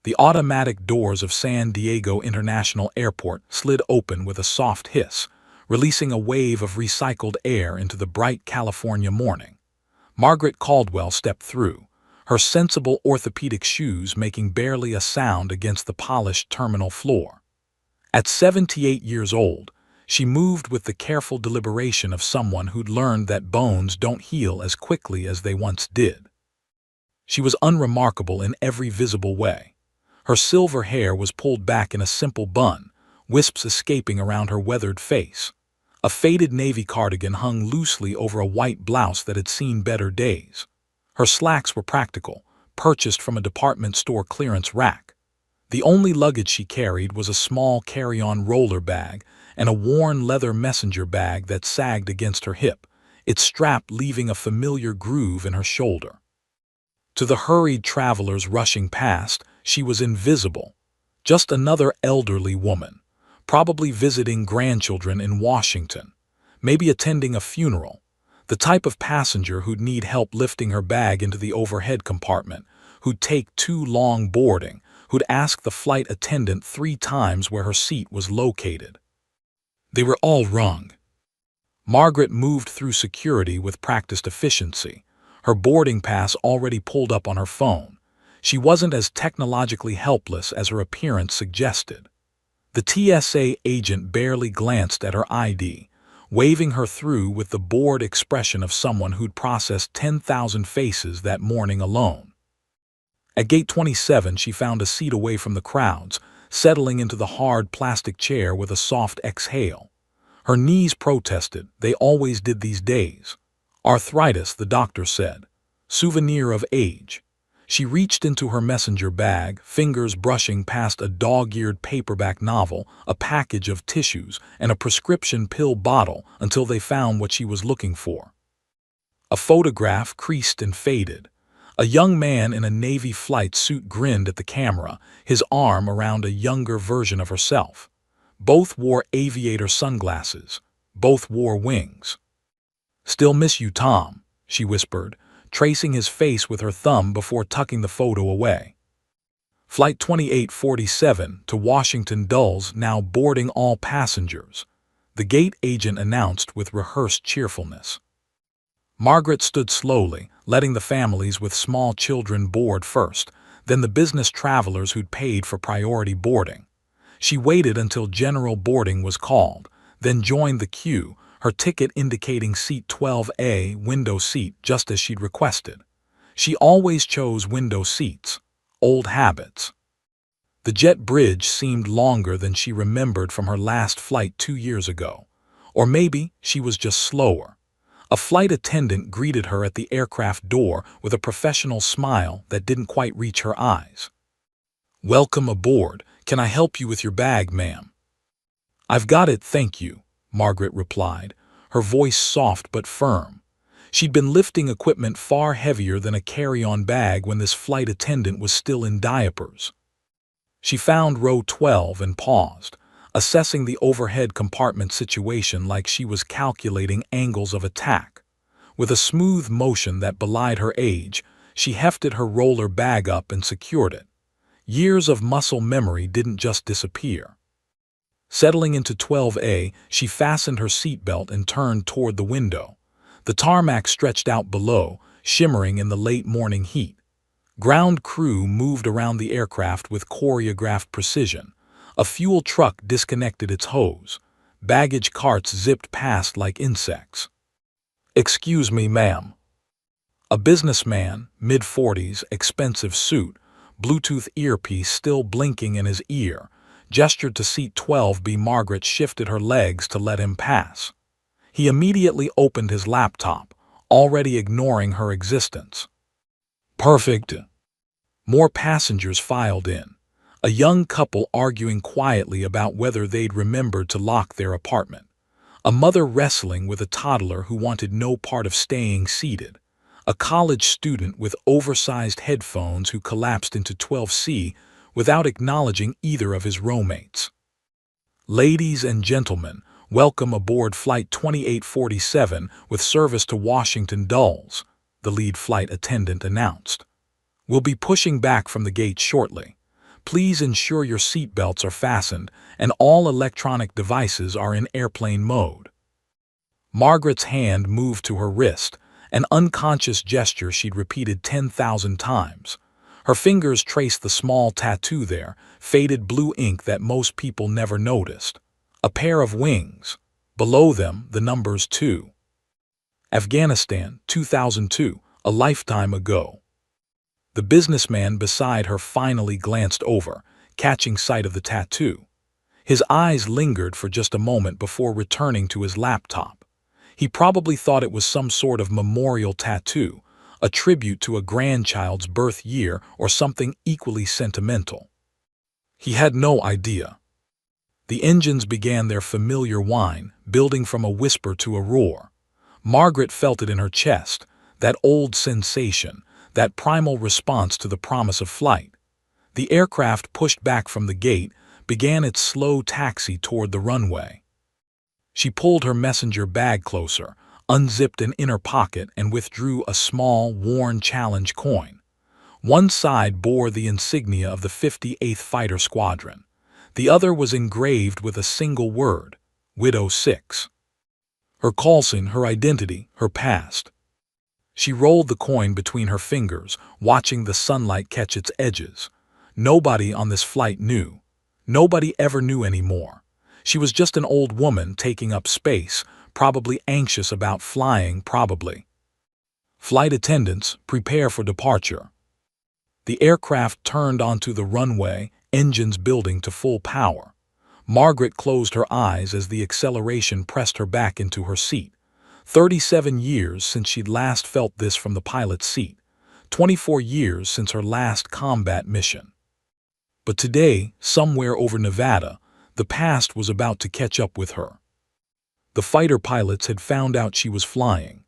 The automatic doors of San Diego International Airport slid open with a soft hiss, releasing a wave of recycled air into the bright California morning. Margaret Caldwell stepped through, her sensible orthopedic shoes making barely a sound against the polished terminal floor. At 78 years old, she moved with the careful deliberation of someone who'd learned that bones don't heal as quickly as they once did. She was unremarkable in every visible way. Her silver hair was pulled back in a simple bun, wisps escaping around her weathered face. A faded navy cardigan hung loosely over a white blouse that had seen better days. Her slacks were practical, purchased from a department store clearance rack. The only luggage she carried was a small carry-on roller bag and a worn leather messenger bag that sagged against her hip, its strap leaving a familiar groove in her shoulder. To the hurried travelers rushing past, she was invisible. Just another elderly woman, probably visiting grandchildren in Washington, maybe attending a funeral, the type of passenger who'd need help lifting her bag into the overhead compartment, who'd take too long boarding, who'd ask the flight attendant 3 times where her seat was located. They were all wrong. Margaret moved through security with practiced efficiency, her boarding pass already pulled up on her phone. She wasn't as technologically helpless as her appearance suggested. The TSA agent barely glanced at her ID, waving her through with the bored expression of someone who'd processed 10,000 faces that morning alone. At gate 27, she found a seat away from the crowds, settling into the hard plastic chair with a soft exhale. Her knees protested, they always did these days. Arthritis, the doctor said. Souvenir of age. She reached into her messenger bag, fingers brushing past a dog-eared paperback novel, a package of tissues, and a prescription pill bottle until they found what she was looking for. A photograph creased and faded. A young man in a Navy flight suit grinned at the camera, his arm around a younger version of herself. Both wore aviator sunglasses. Both wore wings. "Still miss you, Tom," she whispered, tracing his face with her thumb before tucking the photo away. Flight 2847 to Washington Dulles now boarding all passengers, the gate agent announced with rehearsed cheerfulness. Margaret stood slowly, letting the families with small children board first, then the business travelers who'd paid for priority boarding. She waited until general boarding was called, then joined the queue, her ticket indicating seat 12A, window seat, just as she'd requested. She always chose window seats. Old habits. The jet bridge seemed longer than she remembered from her last flight 2 years ago. Or maybe she was just slower. A flight attendant greeted her at the aircraft door with a professional smile that didn't quite reach her eyes. "Welcome aboard. Can I help you with your bag, ma'am?" "I've got it, thank you," Margaret replied, her voice soft but firm. She'd been lifting equipment far heavier than a carry-on bag when this flight attendant was still in diapers. She found row 12 and paused, assessing the overhead compartment situation like she was calculating angles of attack. With a smooth motion that belied her age, she hefted her roller bag up and secured it. Years of muscle memory didn't just disappear. Settling into 12A, she fastened her seatbelt and turned toward the window. The tarmac stretched out below, shimmering in the late morning heat. Ground crew moved around the aircraft with choreographed precision. A fuel truck disconnected its hose. Baggage carts zipped past like insects. "Excuse me, ma'am." A businessman, mid-40s, expensive suit, Bluetooth earpiece still blinking in his ear, gestured to seat 12B. Margaret shifted her legs to let him pass. He immediately opened his laptop, already ignoring her existence. "Perfect." More passengers filed in, a young couple arguing quietly about whether they'd remembered to lock their apartment, a mother wrestling with a toddler who wanted no part of staying seated, a college student with oversized headphones who collapsed into 12C without acknowledging either of his roommates. "Ladies and gentlemen, welcome aboard Flight 2847 with service to Washington Dulles," the lead flight attendant announced. "We'll be pushing back from the gate shortly. Please ensure your seatbelts are fastened and all electronic devices are in airplane mode." Margaret's hand moved to her wrist, an unconscious gesture she'd repeated 10,000 times. Her fingers traced the small tattoo there, faded blue ink that most people never noticed. A pair of wings. Below them, the numbers 2. Afghanistan, 2002, a lifetime ago. The businessman beside her finally glanced over, catching sight of the tattoo. His eyes lingered for just a moment before returning to his laptop. He probably thought it was some sort of memorial tattoo, a tribute to a grandchild's birth year or something equally sentimental. He had no idea. The engines began their familiar whine, building from a whisper to a roar. Margaret felt it in her chest, that old sensation, that primal response to the promise of flight. The aircraft pushed back from the gate, began its slow taxi toward the runway. She pulled her messenger bag closer, unzipped an inner pocket and withdrew a small, worn challenge coin. One side bore the insignia of the 58th Fighter Squadron. The other was engraved with a single word, Widow 6. Her call sign, her identity, her past. She rolled the coin between her fingers, watching the sunlight catch its edges. Nobody on this flight knew. Nobody ever knew anymore. She was just an old woman taking up space, probably anxious about flying, probably. Flight attendants, prepare for departure. The aircraft turned onto the runway, engines building to full power. Margaret closed her eyes as the acceleration pressed her back into her seat. 37 years since she'd last felt this from the pilot's seat. 24 years since her last combat mission. But today, somewhere over Nevada, the past was about to catch up with her. The fighter pilots had found out she was flying,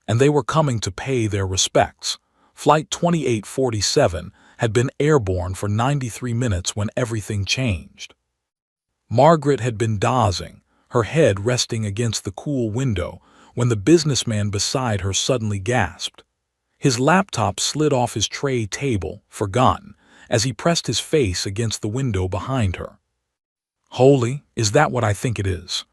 and they were coming to pay their respects. Flight 2847 had been airborne for 93 minutes when everything changed. Margaret had been dozing, her head resting against the cool window, when the businessman beside her suddenly gasped. His laptop slid off his tray table, forgotten, as he pressed his face against the window behind her. "Holy, is that what I think it is?"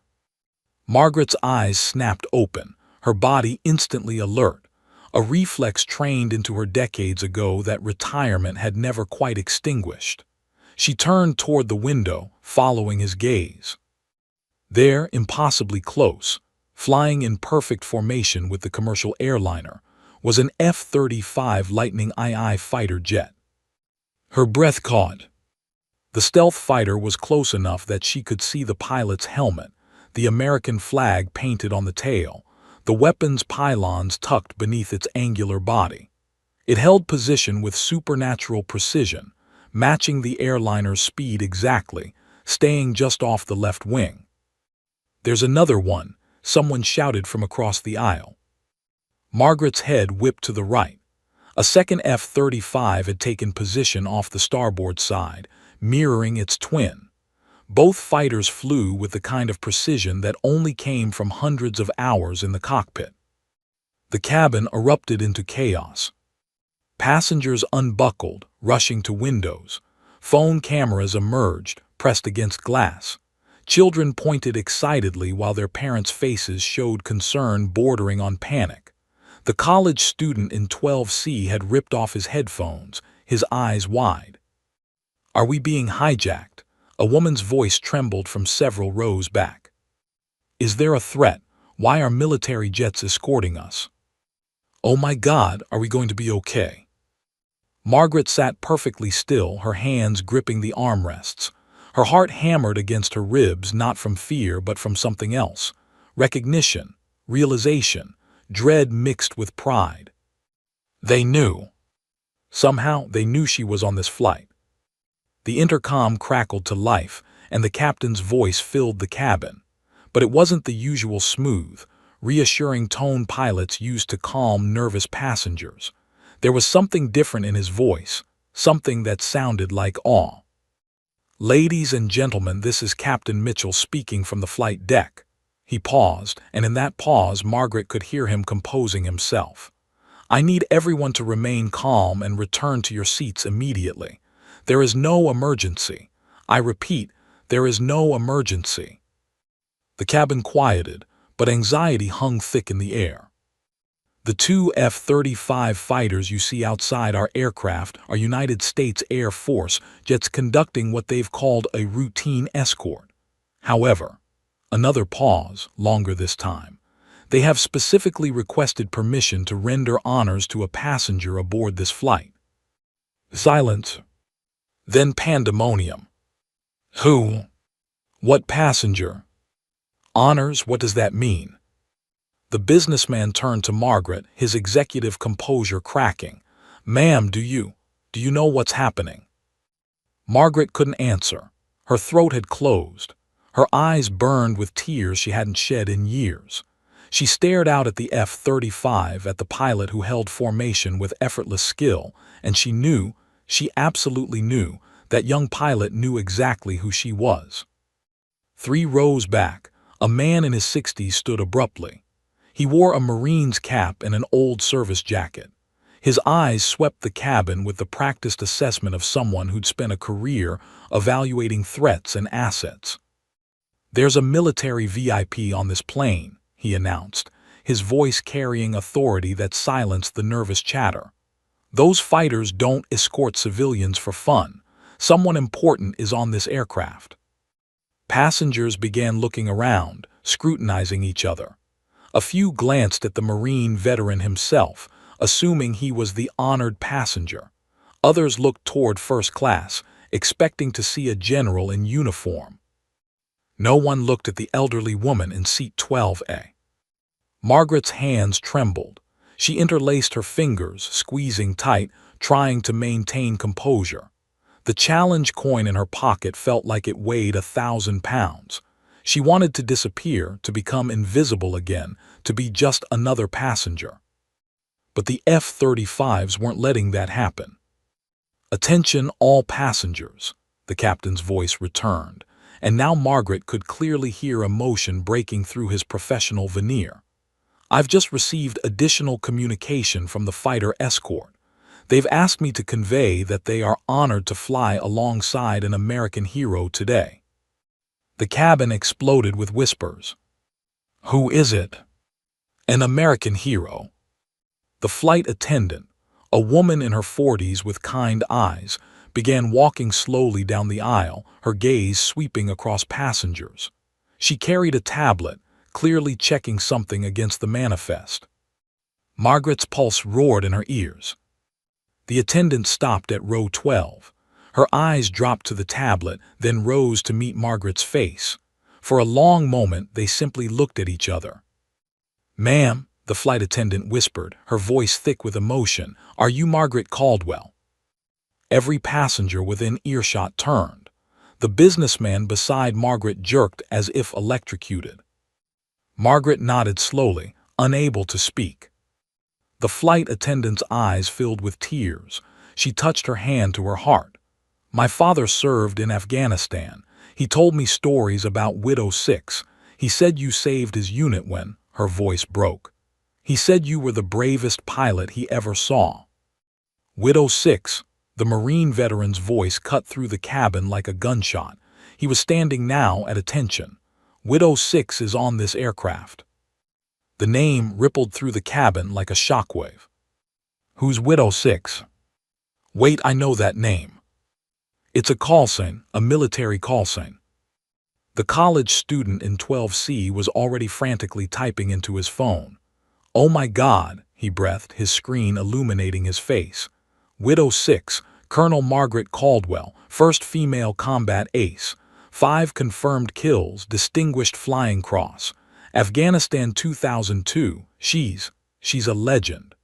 Margaret's eyes snapped open, her body instantly alert, a reflex trained into her decades ago that retirement had never quite extinguished. She turned toward the window, following his gaze. There, impossibly close, flying in perfect formation with the commercial airliner, was an F-35 Lightning II fighter jet. Her breath caught. The stealth fighter was close enough that she could see the pilot's helmet, the American flag painted on the tail, the weapon's pylons tucked beneath its angular body. It held position with supernatural precision, matching the airliner's speed exactly, staying just off the left wing. "There's another one," someone shouted from across the aisle. Margaret's head whipped to the right. A second F-35 had taken position off the starboard side, mirroring its twin. Both fighters flew with the kind of precision that only came from hundreds of hours in the cockpit. The cabin erupted into chaos. Passengers unbuckled, rushing to windows. Phone cameras emerged, pressed against glass. Children pointed excitedly while their parents' faces showed concern bordering on panic. The college student in 12C had ripped off his headphones, his eyes wide. "Are we being hijacked?" A woman's voice trembled from several rows back. "Is there a threat? Why are military jets escorting us? Oh my God, are we going to be okay?" Margaret sat perfectly still, her hands gripping the armrests. Her heart hammered against her ribs, not from fear but from something else. Recognition, realization, dread mixed with pride. They knew. Somehow they knew she was on this flight. The intercom crackled to life, and the captain's voice filled the cabin. But it wasn't the usual smooth, reassuring tone pilots used to calm nervous passengers. There was something different in his voice, something that sounded like awe. "Ladies and gentlemen, this is Captain Mitchell speaking from the flight deck." He paused, and in that pause Margaret could hear him composing himself. "I need everyone to remain calm and return to your seats immediately. There is no emergency. I repeat, there is no emergency. The cabin quieted, but anxiety hung thick in the air. The two F-35 fighters you see outside our aircraft are United States Air Force jets conducting what they've called a routine escort. However, another pause, longer this time. They have specifically requested permission to render honors to a passenger aboard this flight. Silence. Then pandemonium. Who? What passenger? Honors, what does that mean? The businessman turned to Margaret, his executive composure cracking. Ma'am, do you know what's happening? Margaret couldn't answer. Her throat had closed. Her eyes burned with tears she hadn't shed in years. She stared out at the F-35, at the pilot who held formation with effortless skill, and she absolutely knew, that young pilot knew exactly who she was. 3 rows back, a man in his 60s stood abruptly. He wore a Marine's cap and an old service jacket. His eyes swept the cabin with the practiced assessment of someone who'd spent a career evaluating threats and assets. There's a military VIP on this plane, he announced, his voice carrying authority that silenced the nervous chatter. Those fighters don't escort civilians for fun. Someone important is on this aircraft. Passengers began looking around, scrutinizing each other. A few glanced at the Marine veteran himself, assuming he was the honored passenger. Others looked toward first class, expecting to see a general in uniform. No one looked at the elderly woman in seat 12A. Margaret's hands trembled. She interlaced her fingers, squeezing tight, trying to maintain composure. The challenge coin in her pocket felt like it weighed 1,000 pounds. She wanted to disappear, to become invisible again, to be just another passenger. But the F-35s weren't letting that happen. Attention all passengers, the captain's voice returned, and now Margaret could clearly hear emotion breaking through his professional veneer. I've just received additional communication from the fighter escort. They've asked me to convey that they are honored to fly alongside an American hero today. The cabin exploded with whispers. Who is it? An American hero. The flight attendant, a woman in her 40s with kind eyes, began walking slowly down the aisle, her gaze sweeping across passengers. She carried a tablet, clearly checking something against the manifest. Margaret's pulse roared in her ears. The attendant stopped at row 12. Her eyes dropped to the tablet, then rose to meet Margaret's face. For a long moment, they simply looked at each other. Ma'am, the flight attendant whispered, her voice thick with emotion, are you Margaret Caldwell? Every passenger within earshot turned. The businessman beside Margaret jerked as if electrocuted. Margaret nodded slowly, unable to speak. The flight attendant's eyes filled with tears. She touched her hand to her heart. My father served in Afghanistan. He told me stories about Widow 6. He said you saved his unit when, her voice broke. He said you were the bravest pilot he ever saw. Widow 6, the Marine veteran's voice cut through the cabin like a gunshot. He was standing now at attention. Widow 6 is on this aircraft. The name rippled through the cabin like a shockwave. Who's Widow 6? Wait, I know that name. It's a call sign, a military call sign. The college student in 12C was already frantically typing into his phone. Oh my God, he breathed, his screen illuminating his face. Widow 6, Colonel Margaret Caldwell, first female combat ace. 5 confirmed kills, Distinguished Flying Cross. Afghanistan 2002, she's a legend.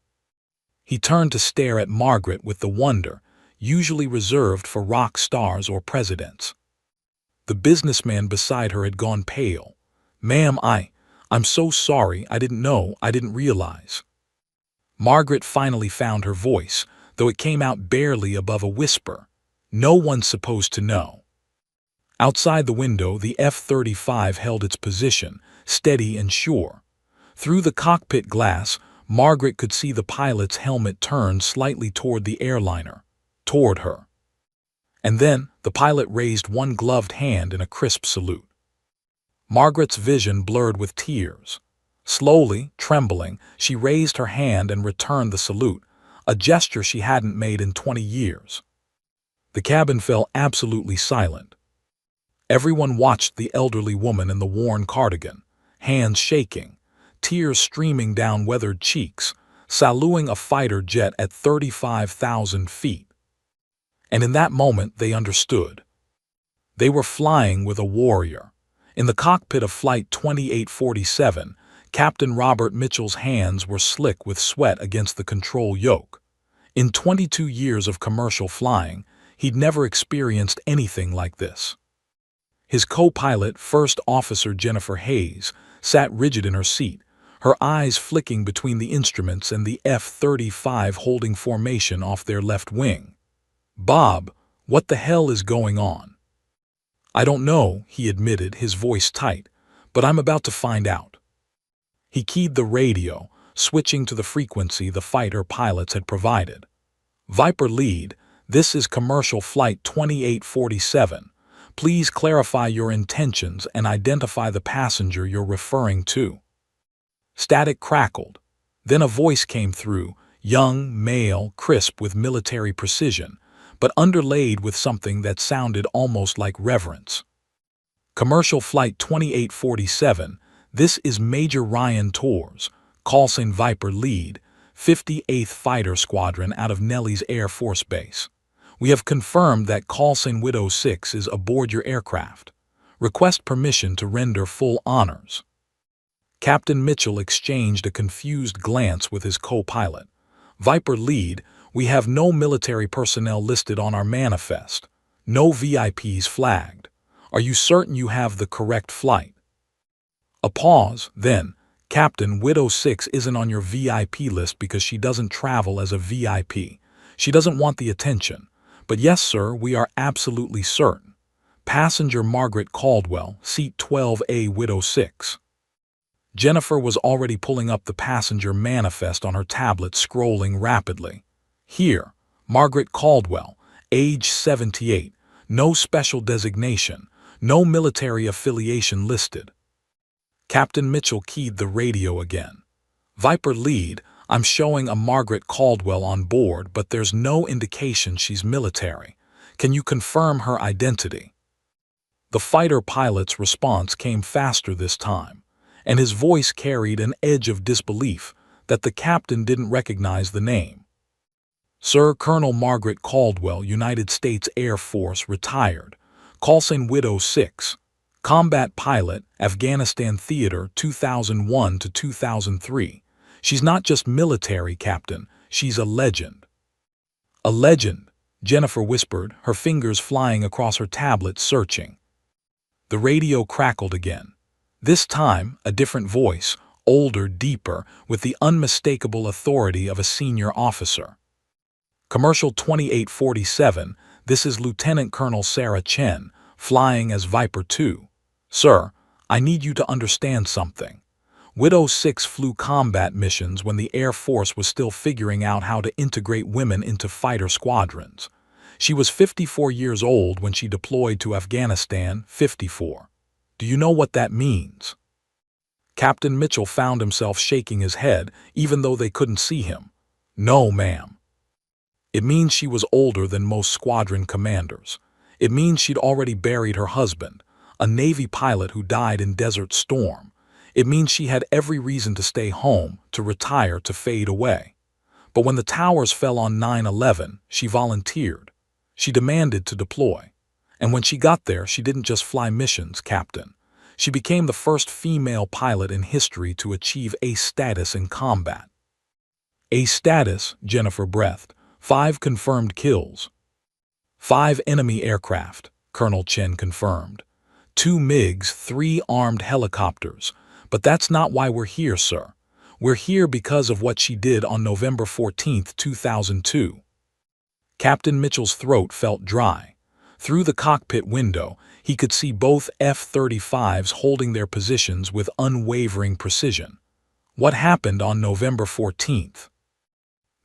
He turned to stare at Margaret with the wonder, usually reserved for rock stars or presidents. The businessman beside her had gone pale. Ma'am, I'm so sorry, I didn't know, I didn't realize. Margaret finally found her voice, though it came out barely above a whisper. No one's supposed to know. Outside the window, the F-35 held its position, steady and sure. Through the cockpit glass, Margaret could see the pilot's helmet turn slightly toward the airliner, toward her. And then the pilot raised one gloved hand in a crisp salute. Margaret's vision blurred with tears. Slowly, trembling, she raised her hand and returned the salute, a gesture she hadn't made in 20 years. The cabin fell absolutely silent. Everyone watched the elderly woman in the worn cardigan, hands shaking, tears streaming down weathered cheeks, saluting a fighter jet at 35,000 feet. And in that moment they understood. They were flying with a warrior. In the cockpit of Flight 2847, Captain Robert Mitchell's hands were slick with sweat against the control yoke. In 22 years of commercial flying, he'd never experienced anything like this. His co-pilot, First Officer Jennifer Hayes, sat rigid in her seat, her eyes flicking between the instruments and the F-35 holding formation off their left wing. "Bob, what the hell is going on?" "I don't know," he admitted, his voice tight, "but I'm about to find out." He keyed the radio, switching to the frequency the fighter pilots had provided. "Viper lead, this is commercial flight 2847. Please clarify your intentions and identify the passenger you're referring to." Static crackled. Then a voice came through, young, male, crisp with military precision, but underlaid with something that sounded almost like reverence. "Commercial Flight 2847, this is Major Ryan Torres, callsign Viper lead, 58th Fighter Squadron out of Nellis Air Force Base. We have confirmed that callsign Widow 6 is aboard your aircraft. Request permission to render full honors." Captain Mitchell exchanged a confused glance with his co-pilot. "Viper lead, we have no military personnel listed on our manifest. No VIPs flagged. Are you certain you have the correct flight?" A pause, then, "Captain, Widow 6 isn't on your VIP list because she doesn't travel as a VIP. She doesn't want the attention. But yes, sir, we are absolutely certain. Passenger Margaret Caldwell, seat 12A, Widow 6. Jennifer was already pulling up the passenger manifest on her tablet, scrolling rapidly. "Here, Margaret Caldwell, age 78, no special designation, no military affiliation listed." Captain Mitchell keyed the radio again. "Viper lead, I'm showing a Margaret Caldwell on board, but there's no indication she's military. Can you confirm her identity?" The fighter pilot's response came faster this time, and his voice carried an edge of disbelief that the captain didn't recognize the name. "Sir, Colonel Margaret Caldwell, United States Air Force, retired, callsign Widow 6, combat pilot, Afghanistan Theater 2001 to 2003. She's not just military, Captain, she's a legend." "A legend," Jennifer whispered, her fingers flying across her tablet, searching. The radio crackled again. This time, a different voice, older, deeper, with the unmistakable authority of a senior officer. "Commercial 2847, this is Lieutenant Colonel Sarah Chen, flying as Viper 2. Sir, I need you to understand something. Widow 6 flew combat missions when the Air Force was still figuring out how to integrate women into fighter squadrons. She was 54 years old when she deployed to Afghanistan, 54. Do you know what that means?" Captain Mitchell found himself shaking his head, even though they couldn't see him. "No, ma'am. It means she was older than most squadron commanders. It means she'd already buried her husband, a Navy pilot who died in Desert Storm. It means she had every reason to stay home, to retire, to fade away. But when the towers fell on 9/11, she volunteered. She demanded to deploy. And when she got there, she didn't just fly missions, Captain. She became the first female pilot in history to achieve A status in combat." "A status," Jennifer breathed. 5 confirmed kills. 5 enemy aircraft, Colonel Chen confirmed. 2 MiGs, 3 armed helicopters. But that's not why we're here, sir. We're here because of what she did on November 14, 2002. Captain Mitchell's throat felt dry. Through the cockpit window, he could see both F-35s holding their positions with unwavering precision. "What happened on November 14th?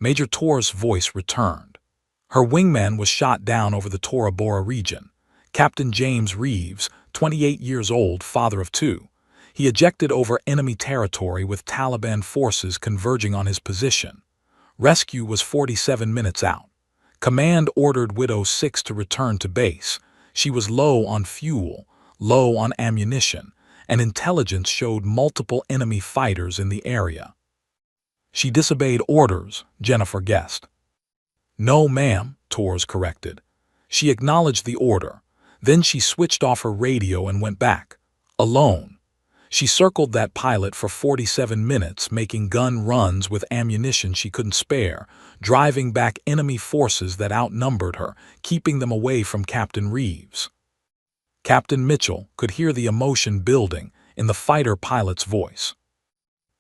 Major Torres' voice returned. Her wingman was shot down over the Tora Bora region. Captain James Reeves, 28 years old, father of two. He ejected over enemy territory with Taliban forces converging on his position. Rescue was 47 minutes out. Command ordered Widow 6 to return to base. She was low on fuel, low on ammunition, and intelligence showed multiple enemy fighters in the area. She disobeyed orders, Jennifer guessed. No, ma'am, Torres corrected. She acknowledged the order. Then she switched off her radio and went back. Alone. She circled that pilot for 47 minutes, making gun runs with ammunition she couldn't spare, driving back enemy forces that outnumbered her, keeping them away from Captain Reeves. Captain Mitchell could hear the emotion building in the fighter pilot's voice.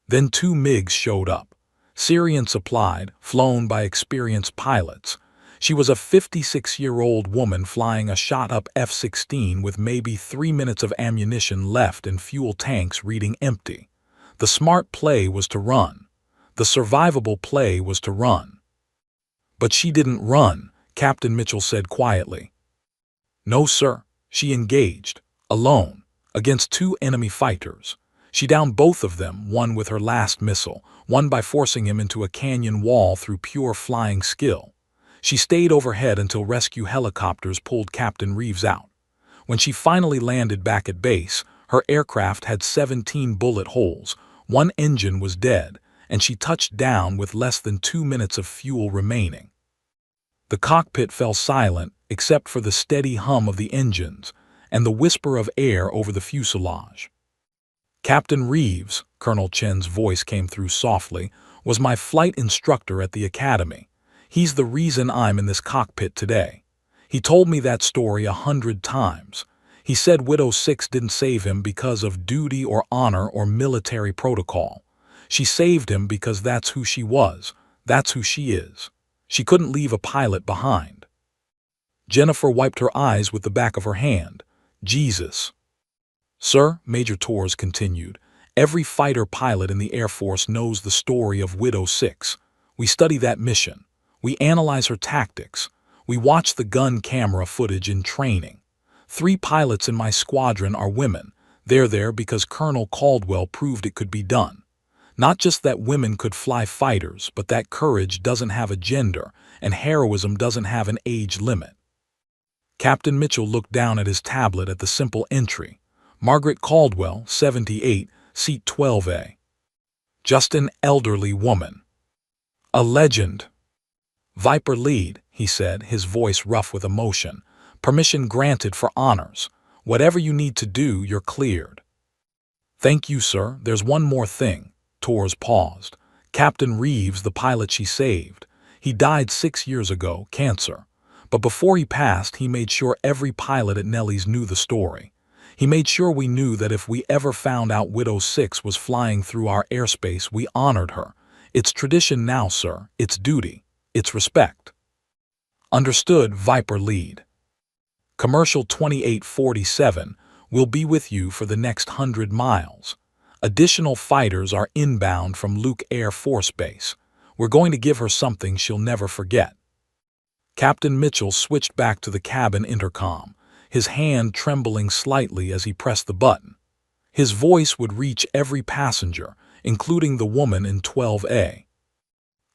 Then two MiGs showed up. Syrian supplied, flown by experienced pilots. She was a 56-year-old woman flying a shot-up F-16 with maybe 3 minutes of ammunition left and fuel tanks reading empty. The smart play was to run. The survivable play was to run. But she didn't run, Captain Mitchell said quietly. No, sir. She engaged, alone, against two enemy fighters. She downed both of them, one with her last missile, one by forcing him into a canyon wall through pure flying skill. She stayed overhead until rescue helicopters pulled Captain Reeves out. When she finally landed back at base, her aircraft had 17 bullet holes, one engine was dead, and she touched down with less than 2 minutes of fuel remaining. The cockpit fell silent except for the steady hum of the engines and the whisper of air over the fuselage. Captain Reeves, Colonel Chen's voice came through softly, was my flight instructor at the academy. He's the reason I'm in this cockpit today. He told me that story 100 times. He said Widow 6 didn't save him because of duty or honor or military protocol. She saved him because that's who she was, that's who she is. She couldn't leave a pilot behind. Jennifer wiped her eyes with the back of her hand. Jesus. Sir, Major Torres continued, every fighter pilot in the Air Force knows the story of Widow 6. We study that mission. We analyze her tactics. We watch the gun camera footage in training. 3 pilots in my squadron are women. They're there because Colonel Caldwell proved it could be done. Not just that women could fly fighters, but that courage doesn't have a gender and heroism doesn't have an age limit. Captain Mitchell looked down at his tablet at the simple entry. Margaret Caldwell, 78, seat 12A. Just an elderly woman. A legend. Viper lead, he said, his voice rough with emotion. Permission granted for honors. Whatever you need to do, you're cleared. Thank you, sir. There's one more thing. Torres paused. Captain Reeves, the pilot she saved. He died 6 years ago, cancer. But before he passed, he made sure every pilot at Nellie's knew the story. He made sure we knew that if we ever found out Widow 6 was flying through our airspace, we honored her. It's tradition now, sir. It's duty. It's respect. Understood, Viper lead. Commercial 2847 will be with you for the next 100 miles. Additional fighters are inbound from Luke Air Force Base. We're going to give her something she'll never forget. Captain Mitchell switched back to the cabin intercom, his hand trembling slightly as he pressed the button. His voice would reach every passenger, including the woman in 12A.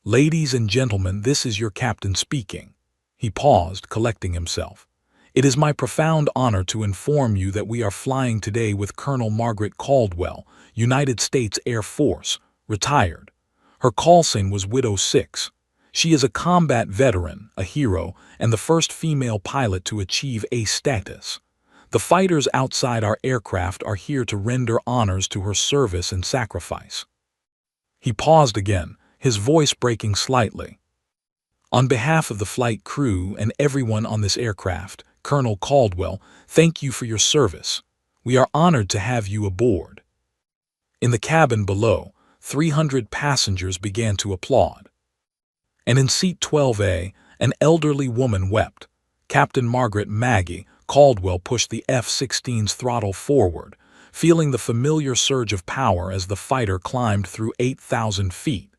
Ladies and gentlemen, this is your captain speaking. He paused, collecting himself. It is my profound honor to inform you that we are flying today with Colonel Margaret Caldwell, United States Air Force, retired. Her call sign was Widow 6. She is a combat veteran, a hero, and the first female pilot to achieve A status. The fighters outside our aircraft are here to render honors to her service and sacrifice. He paused again, his voice breaking slightly. On behalf of the flight crew and everyone on this aircraft, Colonel Caldwell, thank you for your service. We are honored to have you aboard. In the cabin below, 300 passengers began to applaud. And in seat 12A, an elderly woman wept. Captain Margaret Maggie Caldwell pushed the F-16's throttle forward, feeling the familiar surge of power as the fighter climbed through 8,000 feet.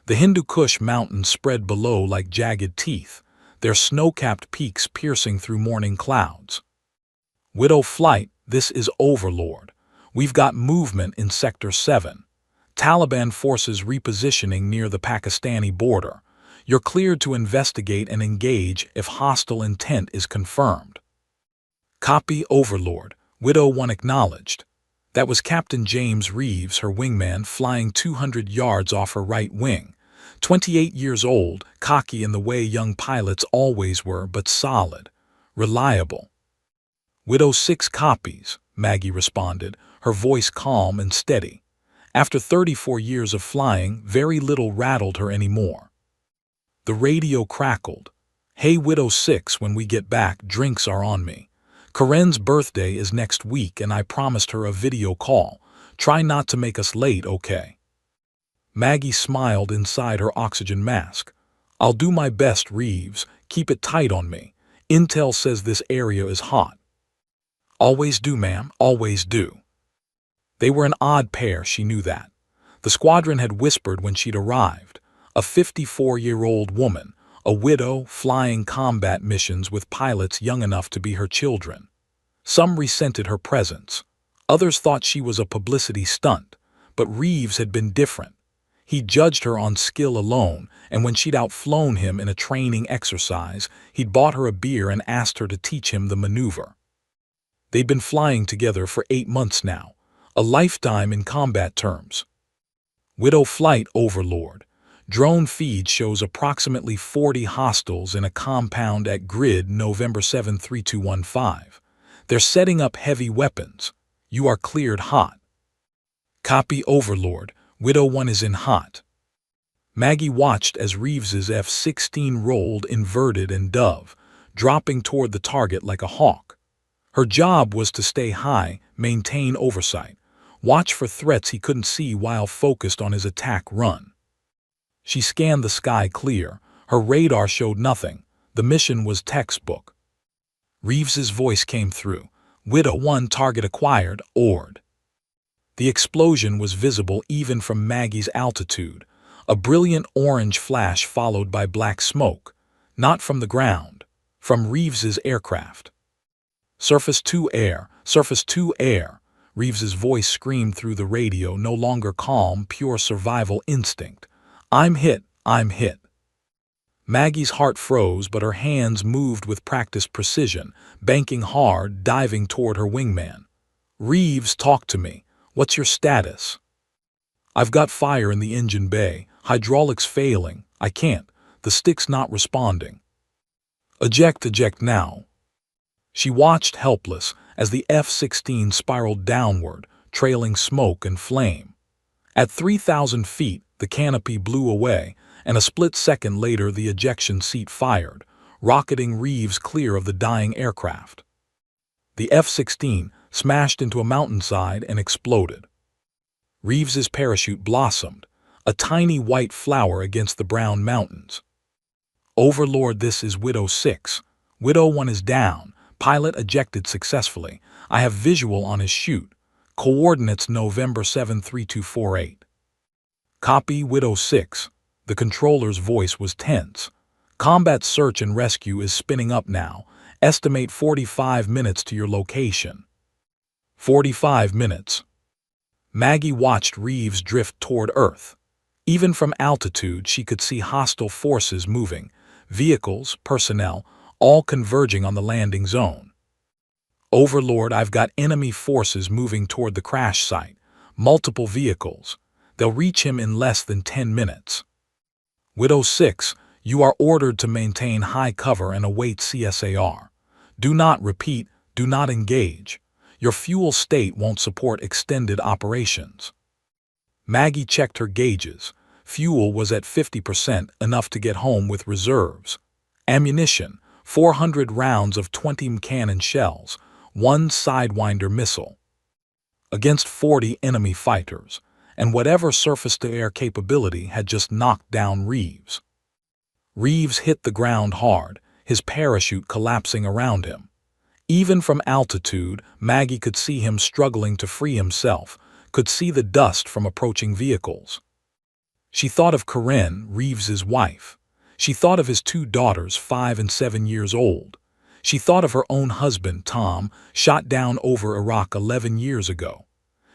The Hindu Kush mountains spread below like jagged teeth. their snow-capped peaks piercing through morning clouds. Widow Flight, this is Overlord. We've got movement in Sector 7. Taliban forces repositioning near the Pakistani border. You're cleared to investigate and engage if hostile intent is confirmed. Copy Overlord. Widow 1 acknowledged. That was Captain James Reeves, her wingman, flying 200 yards off her right wing. 28 years old, cocky in the way young pilots always were, but solid, reliable. Widow 6 copies, Maggie responded, her voice calm and steady. After 34 years of flying, very little rattled her anymore. The radio crackled. Hey Widow 6, when we get back, drinks are on me. Karen's birthday is next week and I promised her a video call. Try not to make us late, okay? Maggie smiled inside her oxygen mask. I'll do my best, Reeves. Keep it tight on me. Intel says this area is hot. Always do, ma'am, always do. They were an odd pair, she knew that. The squadron had whispered when she'd arrived. A 54-year-old woman, a widow, flying combat missions with pilots young enough to be her children. Some resented her presence. Others thought she was a publicity stunt. But Reeves had been different. He judged her on skill alone, and when she'd outflown him in a training exercise, he'd bought her a beer and asked her to teach him the maneuver. They'd been flying together for 8 months now, a lifetime in combat terms. Widow Flight Overlord. Drone feed shows approximately 40 hostiles in a compound at Grid November 7, 3215. They're setting up heavy weapons. You are cleared hot. Copy Overlord. Widow 1 is in hot. Maggie watched as Reeves's F-16 rolled inverted and dove, dropping toward the target like a hawk. Her job was to stay high, maintain oversight, watch for threats he couldn't see while focused on his attack run. She scanned the sky clear. Her radar showed nothing. The mission was textbook. Reeves's voice came through. Widow 1 target acquired, ORD. The explosion was visible even from Maggie's altitude, a brilliant orange flash followed by black smoke, not from the ground, from Reeves's aircraft. Surface 2 air, Surface 2 air, Reeves's voice screamed through the radio, no longer calm, pure survival instinct. I'm hit, I'm hit. Maggie's heart froze, but her hands moved with practiced precision, banking hard, diving toward her wingman. Reeves, talk to me. What's your status? I've got fire in the engine bay, hydraulics failing, I can't, the stick's not responding. Eject now. She watched helpless as the F-16 spiraled downward, trailing smoke and flame. At 3,000 feet, the canopy blew away, and a split second later the ejection seat fired, rocketing Reeves clear of the dying aircraft. The F-16 smashed into a mountainside and exploded. Reeves's parachute blossomed, a tiny white flower against the brown mountains. Overlord, this is Widow 6. Widow 1 is down. Pilot ejected successfully. I have visual on his chute. Coordinates November 7, 3248. Copy Widow 6. The controller's voice was tense. Combat search and rescue is spinning up now. Estimate 45 minutes to your location. 45 minutes. Maggie watched Reeves drift toward Earth. Even from altitude, she could see hostile forces moving, vehicles, personnel, all converging on the landing zone. Overlord, I've got enemy forces moving toward the crash site. Multiple vehicles. They'll reach him in less than 10 minutes. Widow 6, you are ordered to maintain high cover and await CSAR. Do not engage. Your fuel state won't support extended operations. Maggie checked her gauges. Fuel was at 50%, enough to get home with reserves. Ammunition, 400 rounds of 20 cannon shells, 1 Sidewinder missile. Against 40 enemy fighters, and whatever surface-to-air capability had just knocked down Reeves. Reeves hit the ground hard, his parachute collapsing around him. Even from altitude, Maggie could see him struggling to free himself, could see the dust from approaching vehicles. She thought of Karen, Reeves's wife. She thought of his two daughters, 5 and 7 years old. She thought of her own husband, Tom, shot down over Iraq 11 years ago.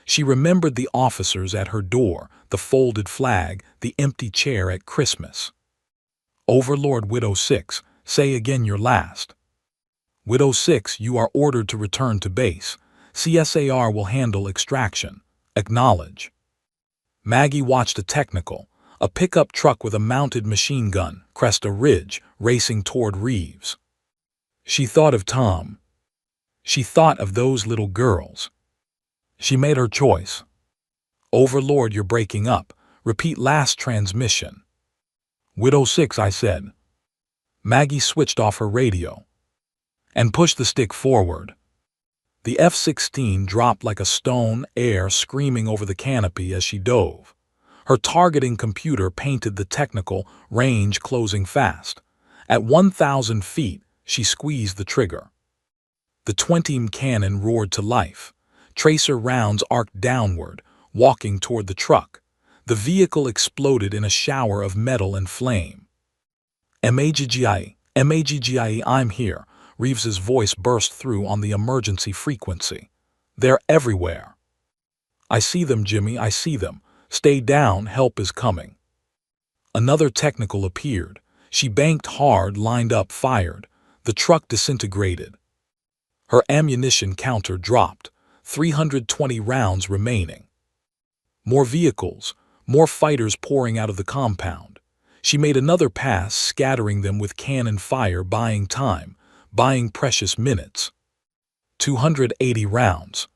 She remembered the officers at her door, the folded flag, the empty chair at Christmas. Overlord Widow 6, say again your last. Widow 6, you are ordered to return to base. CSAR will handle extraction. Acknowledge. Maggie watched a pickup truck with a mounted machine gun, crest a ridge, racing toward Reeves. She thought of Tom. She thought of those little girls. She made her choice. Overlord, you're breaking up. Repeat last transmission. Widow 6, I said. Maggie switched off her radio and pushed the stick forward. The F-16 dropped like a stone, air screaming over the canopy as she dove. Her targeting computer painted the technical range closing fast. At 1,000 feet, she squeezed the trigger. The 20 cannon roared to life. Tracer rounds arced downward, walking toward the truck. The vehicle exploded in a shower of metal and flame. MAGGI, I'm here. Reeves's voice burst through on the emergency frequency. They're everywhere. I see them, Jimmy, I see them. Stay down, help is coming. Another technical appeared. She banked hard, lined up, fired. The truck disintegrated. Her ammunition counter dropped. 320 rounds remaining. More vehicles, more fighters pouring out of the compound. She made another pass, scattering them with cannon fire, buying time, buying precious minutes. 280 rounds.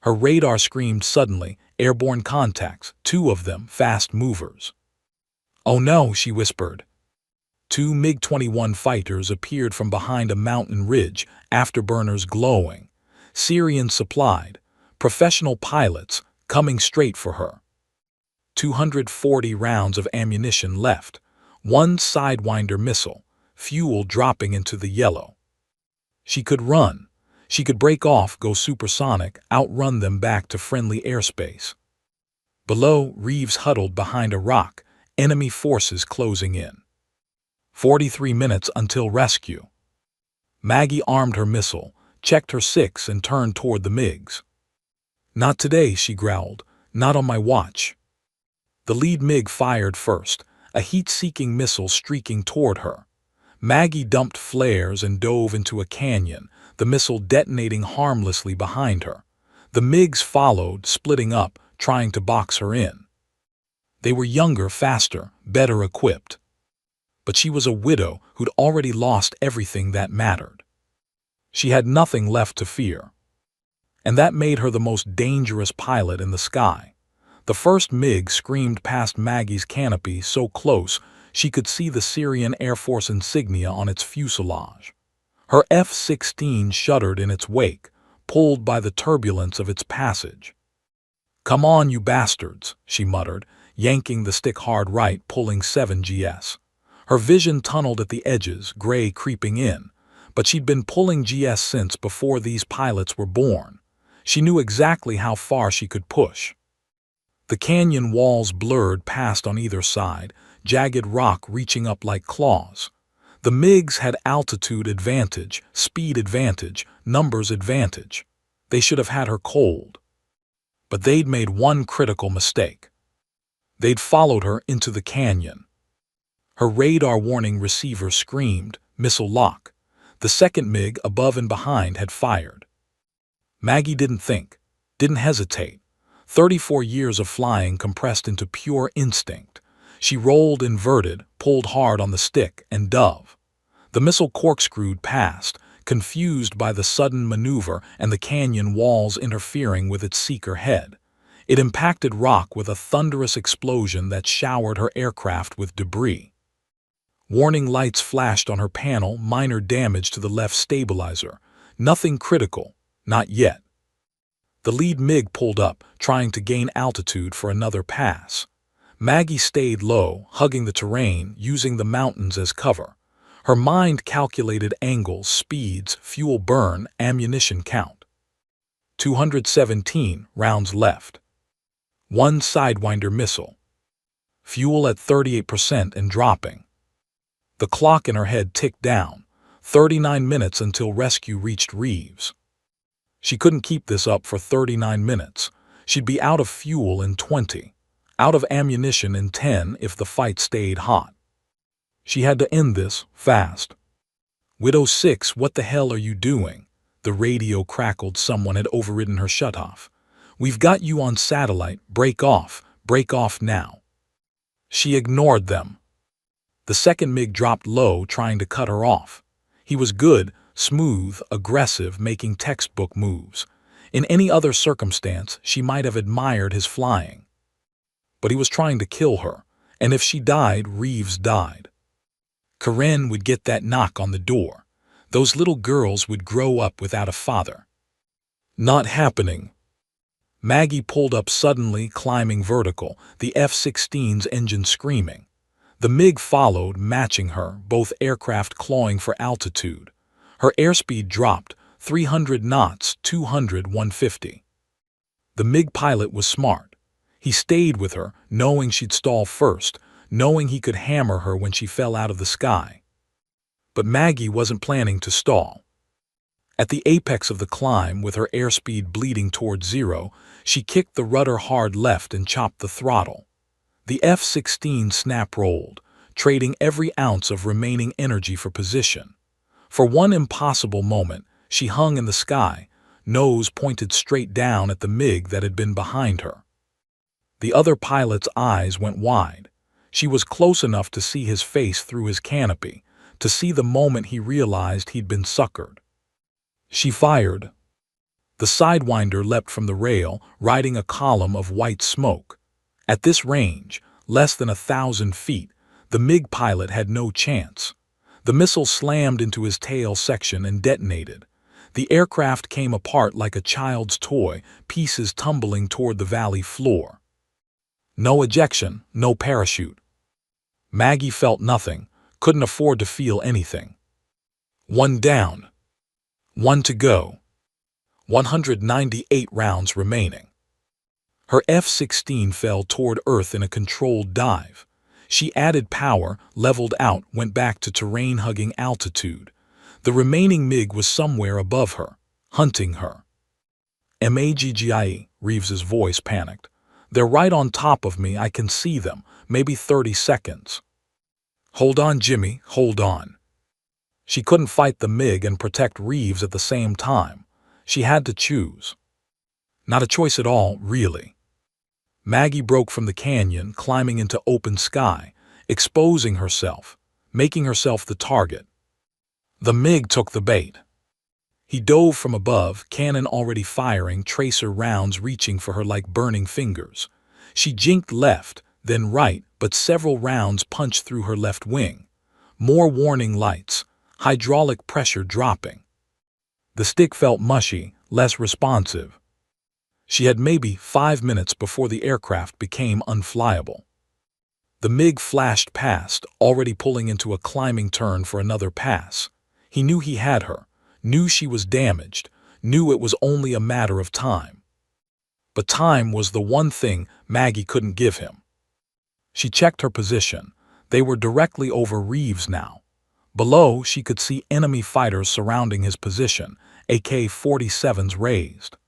Her radar screamed suddenly, airborne contacts, 2 of them fast movers. Oh no, she whispered. 2 MiG-21 fighters appeared from behind a mountain ridge, afterburners glowing. Syrian supplied, professional pilots coming straight for her. 240 rounds of ammunition left, 1 Sidewinder missile, fuel dropping into the yellow. She could run. She could break off, go supersonic, outrun them back to friendly airspace. Below, Reeves huddled behind a rock, enemy forces closing in. 43 minutes until rescue. Maggie armed her missile, checked her 6 and turned toward the MiGs. Not today, she growled. Not on my watch. The lead MiG fired first, a heat-seeking missile streaking toward her. Maggie dumped flares and dove into a canyon, the missile detonating harmlessly behind her. The MiGs followed, splitting up, trying to box her in. They were younger, faster, better equipped. But she was a widow who'd already lost everything that mattered. She had nothing left to fear. And that made her the most dangerous pilot in the sky. The first MiG screamed past Maggie's canopy so close she could see the Syrian Air Force insignia on its fuselage. Her F-16 shuddered in its wake, pulled by the turbulence of its passage. "Come on, you bastards," she muttered, yanking the stick hard right, pulling 7 GS. Her vision tunneled at the edges, gray creeping in, but she'd been pulling GS since before these pilots were born. She knew exactly how far she could push. The canyon walls blurred past on either side, jagged rock reaching up like claws. The MiGs had altitude advantage, speed advantage, numbers advantage. They should have had her cold. But they'd made one critical mistake. They'd followed her into the canyon. Her radar warning receiver screamed, missile lock. The second MiG above and behind had fired. Maggie didn't think, didn't hesitate. 34 years of flying compressed into pure instinct. She rolled inverted, pulled hard on the stick, and dove. The missile corkscrewed past, confused by the sudden maneuver and the canyon walls interfering with its seeker head. It impacted rock with a thunderous explosion that showered her aircraft with debris. Warning lights flashed on her panel, minor damage to the left stabilizer. Nothing critical, not yet. The lead MiG pulled up, trying to gain altitude for another pass. Maggie stayed low, hugging the terrain, using the mountains as cover. Her mind calculated angles, speeds, fuel burn, ammunition count. 217 rounds left. 1 Sidewinder missile. Fuel at 38% and dropping. The clock in her head ticked down, 39 minutes until rescue reached Reeves. She couldn't keep this up for 39 minutes. She'd be out of fuel in 20, out of ammunition in 10 if the fight stayed hot. She had to end this, fast. "Widow 6, what the hell are you doing?" The radio crackled. Someone had overridden her shutoff. "We've got you on satellite. Break off now." She ignored them. The second MiG dropped low, trying to cut her off. He was good, smooth, aggressive, making textbook moves. In any other circumstance, she might have admired his flying. But he was trying to kill her, and if she died, Reeves died. Karen would get that knock on the door. Those little girls would grow up without a father. Not happening. Maggie pulled up suddenly, climbing vertical, the F-16's engine screaming. The MiG followed, matching her, both aircraft clawing for altitude. Her airspeed dropped, 300 knots, 200, 150. The MiG pilot was smart. He stayed with her, knowing she'd stall first, knowing he could hammer her when she fell out of the sky. But Maggie wasn't planning to stall. At the apex of the climb, with her airspeed bleeding toward zero, she kicked the rudder hard left and chopped the throttle. The F-16 snap-rolled, trading every ounce of remaining energy for position. For one impossible moment, she hung in the sky, nose pointed straight down at the MiG that had been behind her. The other pilot's eyes went wide. She was close enough to see his face through his canopy, to see the moment he realized he'd been suckered. She fired. The Sidewinder leapt from the rail, riding a column of white smoke. At this range, less than 1,000 feet, the MiG pilot had no chance. The missile slammed into his tail section and detonated. The aircraft came apart like a child's toy, pieces tumbling toward the valley floor. No ejection, no parachute. Maggie felt nothing, couldn't afford to feel anything. One down. One to go. 198 rounds remaining. Her F-16 fell toward Earth in a controlled dive. She added power, leveled out, went back to terrain-hugging altitude. The remaining MiG was somewhere above her, hunting her. "Maggie," Reeves's voice panicked. "They're right on top of me. I can see them. Maybe 30 seconds. Hold on, Jimmy, hold on." She couldn't fight the MiG and protect Reeves at the same time. She had to choose. Not a choice at all, really. Maggie broke from the canyon, climbing into open sky, exposing herself, making herself the target. The MiG took the bait. He dove from above, cannon already firing, tracer rounds reaching for her like burning fingers. She jinked left, then right, but several rounds punched through her left wing. More warning lights, hydraulic pressure dropping. The stick felt mushy, less responsive. She had maybe 5 minutes before the aircraft became unflyable. The MiG flashed past, already pulling into a climbing turn for another pass. He knew he had her, knew she was damaged, knew it was only a matter of time. But time was the one thing Maggie couldn't give him. She checked her position. They were directly over Reeves now. Below, she could see enemy fighters surrounding his position, AK-47s raised.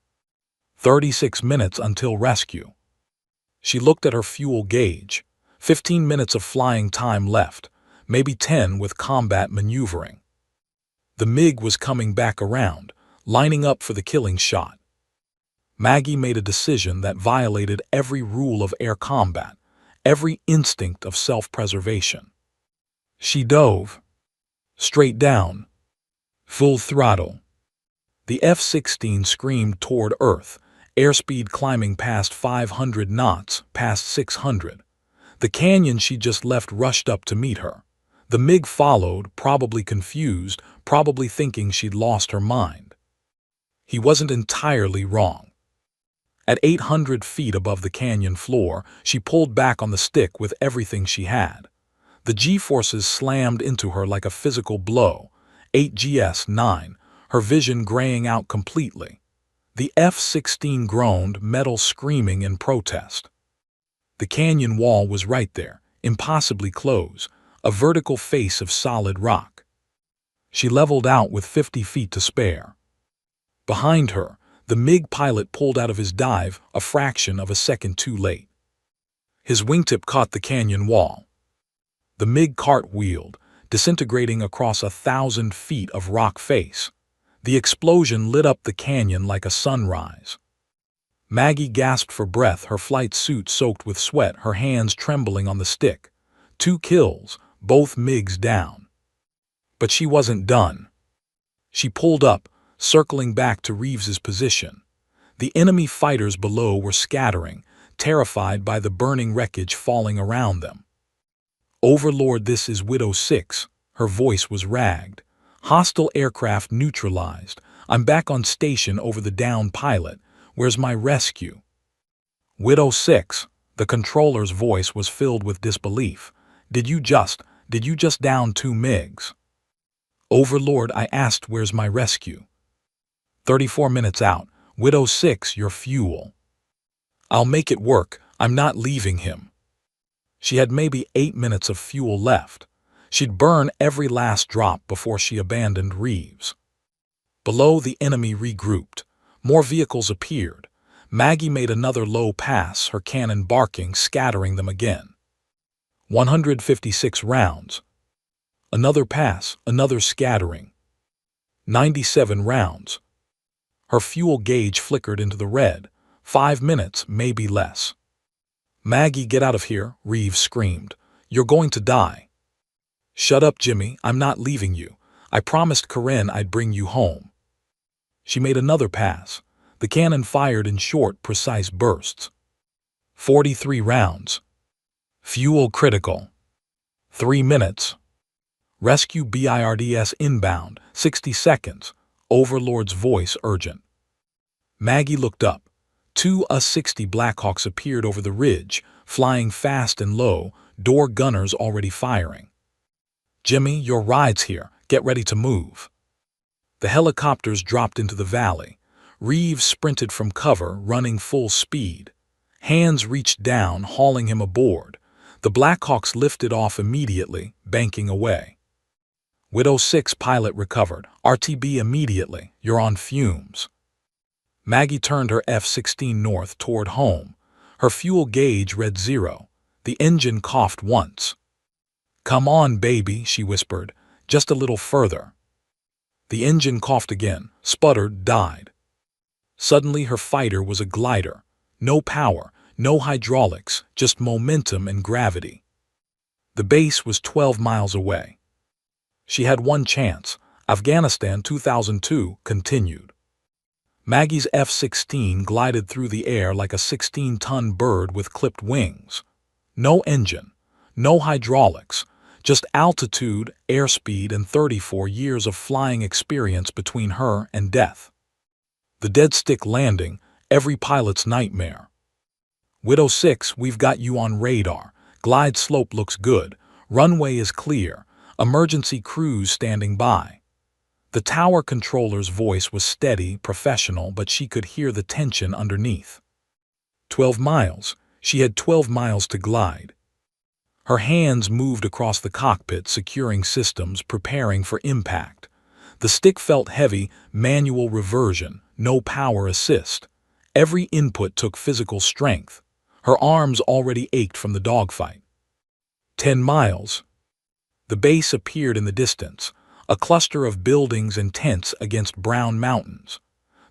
36 minutes until rescue. She looked at her fuel gauge. 15 minutes of flying time left, maybe 10 with combat maneuvering. The MiG was coming back around, lining up for the killing shot. Maggie made a decision that violated every rule of air combat, every instinct of self-preservation. She dove. Straight down. Full throttle. The F-16 screamed toward Earth, airspeed climbing past 500 knots, past 600. The canyon she just left rushed up to meet her. The MiG followed, probably confused, probably thinking she'd lost her mind. He wasn't entirely wrong. At 800 feet above the canyon floor, she pulled back on the stick with everything she had. The G-forces slammed into her like a physical blow. 8GS-9, her vision graying out completely. The F-16 groaned, metal screaming in protest. The canyon wall was right there, impossibly close, a vertical face of solid rock. She leveled out with 50 feet to spare. Behind her, the MiG pilot pulled out of his dive a fraction of a second too late. His wingtip caught the canyon wall. The MiG cartwheeled, disintegrating across 1,000 feet of rock face. The explosion lit up the canyon like a sunrise. Maggie gasped for breath, her flight suit soaked with sweat, her hands trembling on the stick. 2 kills, both MiGs down. But she wasn't done. She pulled up, circling back to Reeves's position. The enemy fighters below were scattering, terrified by the burning wreckage falling around them. "Overlord, this is Widow 6. Her voice was ragged. "Hostile aircraft neutralized. I'm back on station over the downed pilot. Where's my rescue?" "Widow 6. The controller's voice was filled with disbelief. Did you just down 2 MiGs?" "Overlord, I asked where's my rescue." 34 minutes out. "Widow 6, your fuel." "I'll make it work. I'm not leaving him." She had maybe 8 minutes of fuel left. She'd burn every last drop before she abandoned Reeves. Below, the enemy regrouped. More vehicles appeared. Maggie made another low pass, her cannon barking, scattering them again. 156 rounds. Another pass, another scattering. 97 rounds. Her fuel gauge flickered into the red. 5 minutes, maybe less. "Maggie, get out of here," Reeves screamed. "You're going to die." "Shut up, Jimmy. I'm not leaving you. I promised Corinne I'd bring you home." She made another pass. The cannon fired in short, precise bursts. 43 rounds. Fuel critical. 3 minutes. "Rescue BIRDS inbound. 60 seconds. Overlord's voice urgent. Maggie looked up. 2 U-60 Blackhawks appeared over the ridge, flying fast and low, door gunners already firing. "Jimmy, your ride's here. Get ready to move." The helicopters dropped into the valley. Reeves sprinted from cover, running full speed. Hands reached down, hauling him aboard. The Blackhawks lifted off immediately, banking away. "Widow 6 pilot recovered. RTB immediately. You're on fumes." Maggie turned her F-16 north toward home. Her fuel gauge read 0. The engine coughed once. "Come on, baby," she whispered. "Just a little further." The engine coughed again, sputtered, died. Suddenly her fighter was a glider. No power, no hydraulics, just momentum and gravity. The base was 12 miles away. She had one chance. Afghanistan 2002 continued. Maggie's F-16 glided through the air like a 16-ton bird with clipped wings. No engine, no hydraulics, just altitude, airspeed, and 34 years of flying experience between her and death. The dead stick landing, every pilot's nightmare. "Widow 6, we've got you on radar. Glide slope looks good. Runway is clear. Emergency crews standing by." The tower controller's voice was steady, professional, but she could hear the tension underneath. 12 miles. She had 12 miles to glide. Her hands moved across the cockpit, securing systems, preparing for impact. The stick felt heavy, manual reversion, no power assist. Every input took physical strength. Her arms already ached from the dogfight. 10 miles. The base appeared in the distance, a cluster of buildings and tents against brown mountains.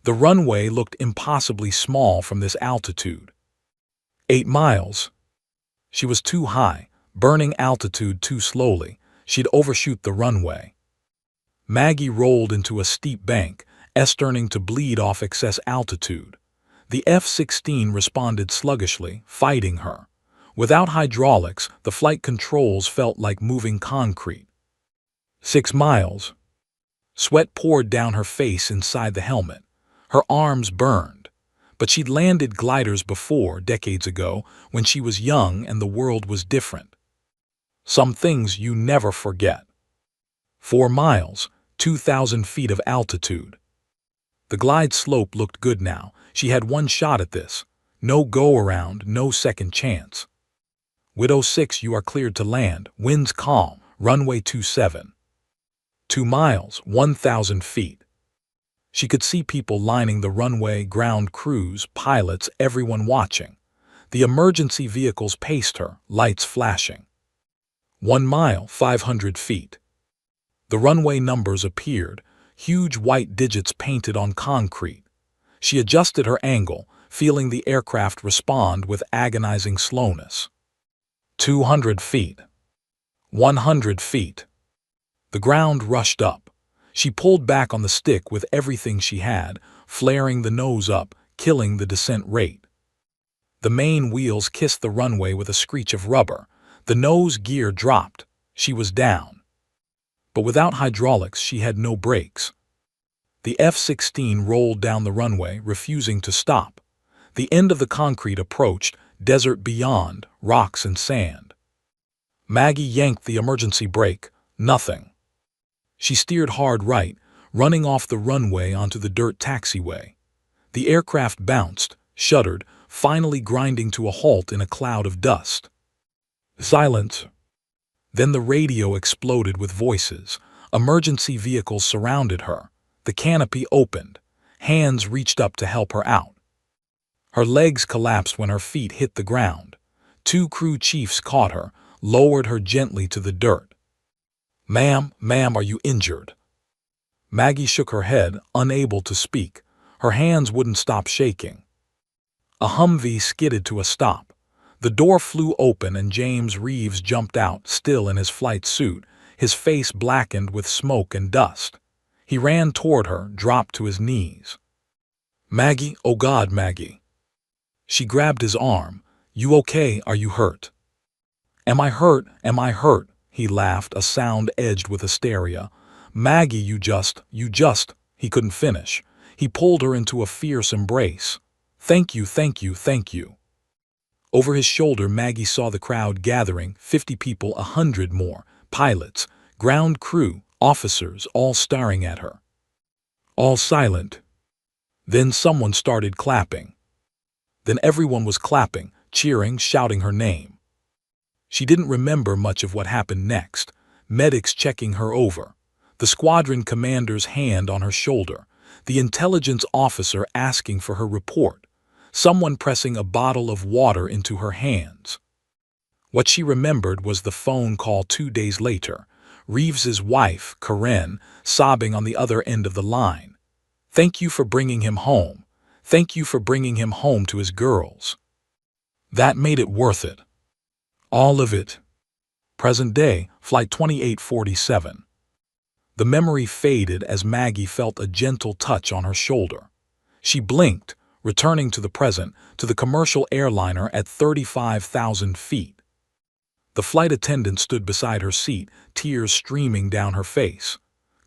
The runway looked impossibly small from this altitude. 8 miles. She was too high, burning altitude too slowly. She'd overshoot the runway. Maggie rolled into a steep bank, starting to bleed off excess altitude. The F-16 responded sluggishly, fighting her. Without hydraulics, the flight controls felt like moving concrete. 6 miles. Sweat poured down her face inside the helmet. Her arms burned. But she'd landed gliders before, decades ago, when she was young and the world was different. Some things you never forget. 4 miles, 2,000 feet of altitude. The glide slope looked good now. She had one shot at this. No go-around, no second chance. Widow 6, you are cleared to land. Winds calm. Runway 27. 2 miles, 1,000 feet. She could see people lining the runway, ground crews, pilots, everyone watching. The emergency vehicles paced her, lights flashing. 1 mile, 500 feet. The runway numbers appeared, huge white digits painted on concrete. She adjusted her angle, feeling the aircraft respond with agonizing slowness. 200 feet. 100 feet. The ground rushed up. She pulled back on the stick with everything she had, flaring the nose up, killing the descent rate. The main wheels kissed the runway with a screech of rubber. The nose gear dropped. She was down. But without hydraulics, she had no brakes. The F-16 rolled down the runway, refusing to stop. The end of the concrete approached, desert beyond, rocks and sand. Maggie yanked the emergency brake. Nothing. She steered hard right, running off the runway onto the dirt taxiway. The aircraft bounced, shuddered, finally grinding to a halt in a cloud of dust. Silence. Then the radio exploded with voices. Emergency vehicles surrounded her. The canopy opened. Hands reached up to help her out. Her legs collapsed when her feet hit the ground. 2 crew chiefs caught her, lowered her gently to the dirt. Ma'am, are you injured? Maggie shook her head, unable to speak. Her hands wouldn't stop shaking. A Humvee skidded to a stop. The door flew open and James Reeves jumped out, still in his flight suit, his face blackened with smoke and dust. He ran toward her, dropped to his knees. Maggie, oh God, Maggie. She grabbed his arm. You okay? Are you hurt? Am I hurt? Am I hurt? He laughed, a sound edged with hysteria. Maggie, you just, he couldn't finish. He pulled her into a fierce embrace. Thank you, thank you, thank you. Over his shoulder, Maggie saw the crowd gathering, 50 people, 100 more, pilots, ground crew, officers, all staring at her. All silent. Then someone started clapping. Then everyone was clapping, cheering, shouting her name. She didn't remember much of what happened next. Medics checking her over. The squadron commander's hand on her shoulder. The intelligence officer asking for her report. Someone pressing a bottle of water into her hands. What she remembered was the phone call 2 days later. Reeves's wife, Karen, sobbing on the other end of the line. Thank you for bringing him home. Thank you for bringing him home to his girls. That made it worth it. All of it. Present day, Flight 2847. The memory faded as Maggie felt a gentle touch on her shoulder. She blinked, returning to the present, to the commercial airliner at 35,000 feet. The flight attendant stood beside her seat, tears streaming down her face.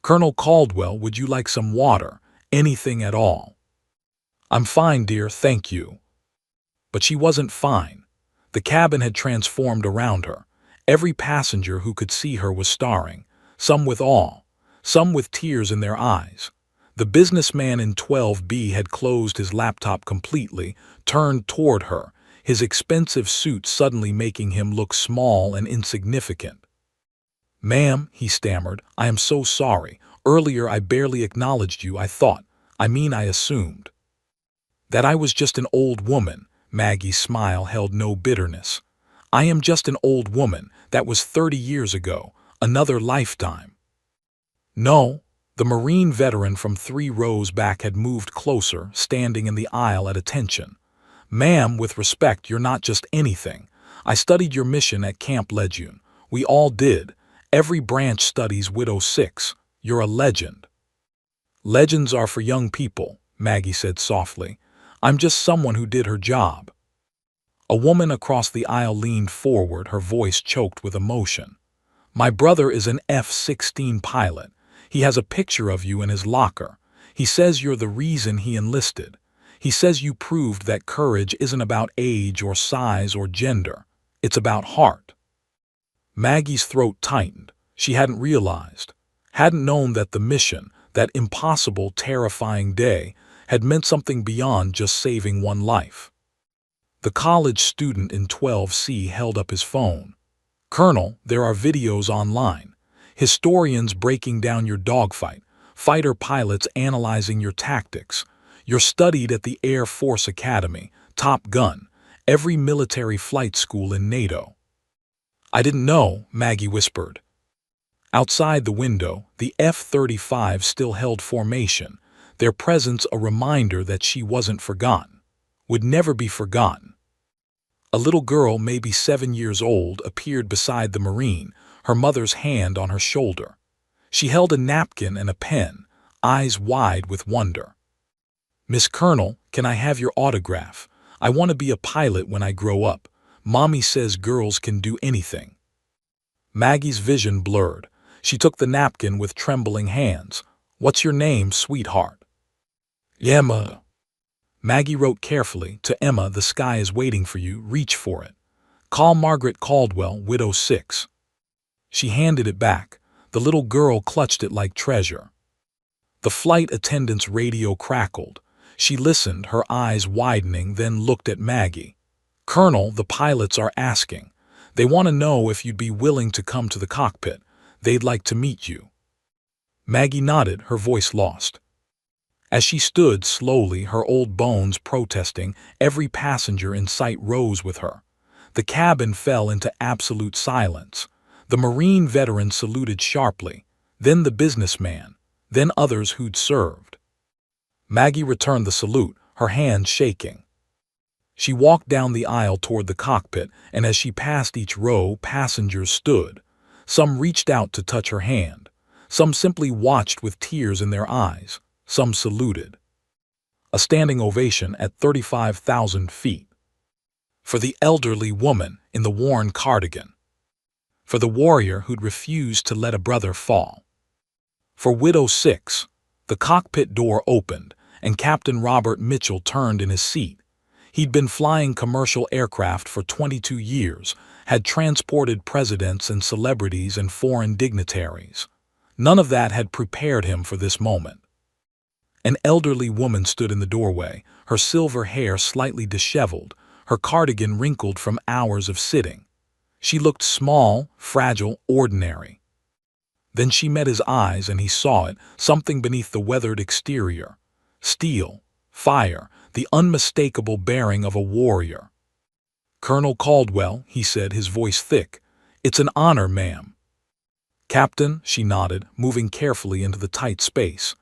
Colonel Caldwell, would you like some water? Anything at all? I'm fine, dear, thank you. But she wasn't fine. The cabin had transformed around her. Every passenger who could see her was staring, some with awe, some with tears in their eyes. The businessman in 12B had closed his laptop completely, turned toward her, his expensive suit suddenly making him look small and insignificant. Ma'am, he stammered, I am so sorry. Earlier I barely acknowledged you. I assumed. That I was just an old woman. Maggie's smile held no bitterness. I am just an old woman. That was 30 years ago. Another lifetime. No. The Marine veteran from 3 rows back had moved closer, standing in the aisle at attention. Ma'am, with respect, you're not just anything. I studied your mission at Camp Lejeune. We all did. Every branch studies Widow 6. You're a legend. Legends are for young people, Maggie said softly. I'm just someone who did her job. A woman across the aisle leaned forward, her voice choked with emotion. My brother is an F-16 pilot. He has a picture of you in his locker. He says you're the reason he enlisted. He says you proved that courage isn't about age or size or gender. It's about heart. Maggie's throat tightened. She hadn't realized, hadn't known that the mission, that impossible, terrifying day, had meant something beyond just saving one life. The college student in 12C held up his phone. "Colonel, there are videos online. Historians breaking down your dogfight, fighter pilots analyzing your tactics. You're studied at the Air Force Academy, Top Gun, every military flight school in NATO." "I didn't know," Maggie whispered. Outside the window, the F-35 still held formation, their presence a reminder that she wasn't forgotten, would never be forgotten. A little girl, maybe 7 years old, appeared beside the Marine, her mother's hand on her shoulder. She held a napkin and a pen, eyes wide with wonder. "Miss Colonel, can I have your autograph? I want to be a pilot when I grow up. Mommy says girls can do anything." Maggie's vision blurred. She took the napkin with trembling hands. "What's your name, sweetheart?" "Emma." Maggie wrote carefully, "To Emma, the sky is waiting for you. Reach for it. Call Margaret Caldwell, widow 6. She handed it back. The little girl clutched it like treasure. The flight attendant's radio crackled. She listened, her eyes widening, then looked at Maggie. "Colonel, the pilots are asking. They want to know if you'd be willing to come to the cockpit. They'd like to meet you." Maggie nodded, her voice lost. As she stood slowly, her old bones protesting, every passenger in sight rose with her. The cabin fell into absolute silence. The Marine veteran saluted sharply, then the businessman, then others who'd served. Maggie returned the salute, her hands shaking. She walked down the aisle toward the cockpit, and as she passed each row, passengers stood. Some reached out to touch her hand. Some simply watched with tears in their eyes. Some saluted. A standing ovation at 35,000 feet. For the elderly woman in the worn cardigan. For the warrior who'd refused to let a brother fall. For widow 6, the cockpit door opened, and Captain Robert Mitchell turned in his seat. He'd been flying commercial aircraft for 22 years, had transported presidents and celebrities and foreign dignitaries. None of that had prepared him for this moment. An elderly woman stood in the doorway, her silver hair slightly disheveled, her cardigan wrinkled from hours of sitting. She looked small, fragile, ordinary. Then she met his eyes and he saw it, something beneath the weathered exterior. Steel, fire, the unmistakable bearing of a warrior. "Colonel Caldwell," he said, his voice thick. "It's an honor, ma'am." "Captain," she nodded, moving carefully into the tight space.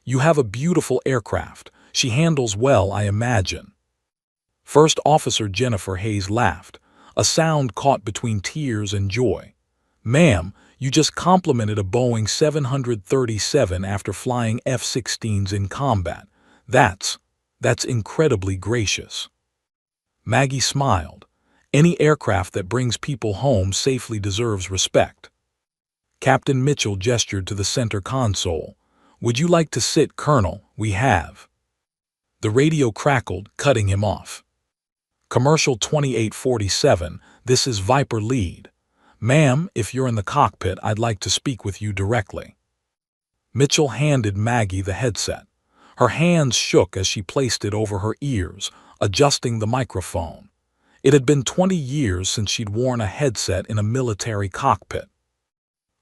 "You have a beautiful aircraft. She handles well, I imagine." First Officer Jennifer Hayes laughed, a sound caught between tears and joy. "Ma'am, you just complimented a Boeing 737 after flying F-16s in combat. That's incredibly gracious." Maggie smiled. Any aircraft that brings people home safely deserves respect. Captain Mitchell gestured to the center console. "Would you like to sit, Colonel? We have." The radio crackled, cutting him off. "Commercial 2847, this is Viper Lead. Ma'am, if you're in the cockpit, I'd like to speak with you directly." Mitchell handed Maggie the headset. Her hands shook as she placed it over her ears, adjusting the microphone. It had been 20 years since she'd worn a headset in a military cockpit.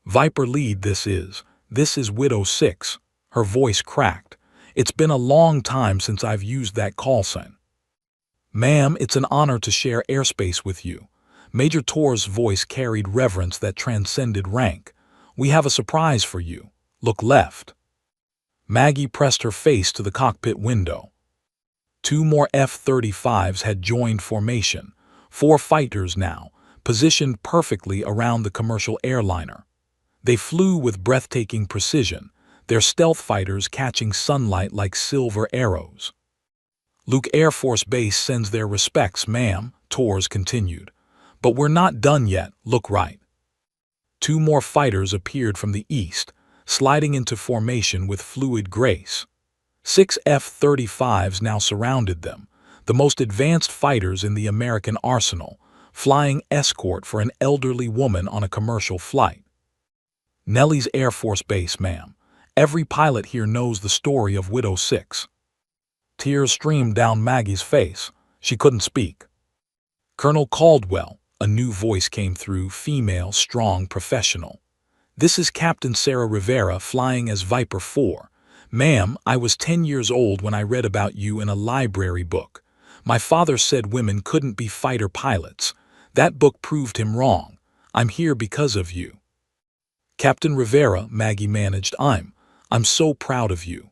"Viper Lead, this is Widow 6. Her voice cracked. "It's been a long time since I've used that call sign. Ma'am, it's an honor to share airspace with you." Major Tor's voice carried reverence that transcended rank. "We have a surprise for you. Look left." Maggie pressed her face to the cockpit window. 2 more F-35s had joined formation, 4 fighters now, positioned perfectly around the commercial airliner. They flew with breathtaking precision, their stealth fighters catching sunlight like silver arrows. "Luke Air Force Base sends their respects, ma'am," Torres continued. "But we're not done yet, look right." 2 more fighters appeared from the east, sliding into formation with fluid grace. 6 F-35s now surrounded them, the most advanced fighters in the American arsenal, flying escort for an elderly woman on a commercial flight. "Nellie's Air Force Base, ma'am. Every pilot here knows the story of Widow 6. Tears streamed down Maggie's face. She couldn't speak. Colonel Caldwell, a new voice came through, female, strong, professional. This is Captain Sarah Rivera flying as Viper 4. Ma'am, I was 10 years old when I read about you in a library book. My father said women couldn't be fighter pilots. That book proved him wrong. I'm here because of you. Captain Rivera, Maggie managed, I'm so proud of you.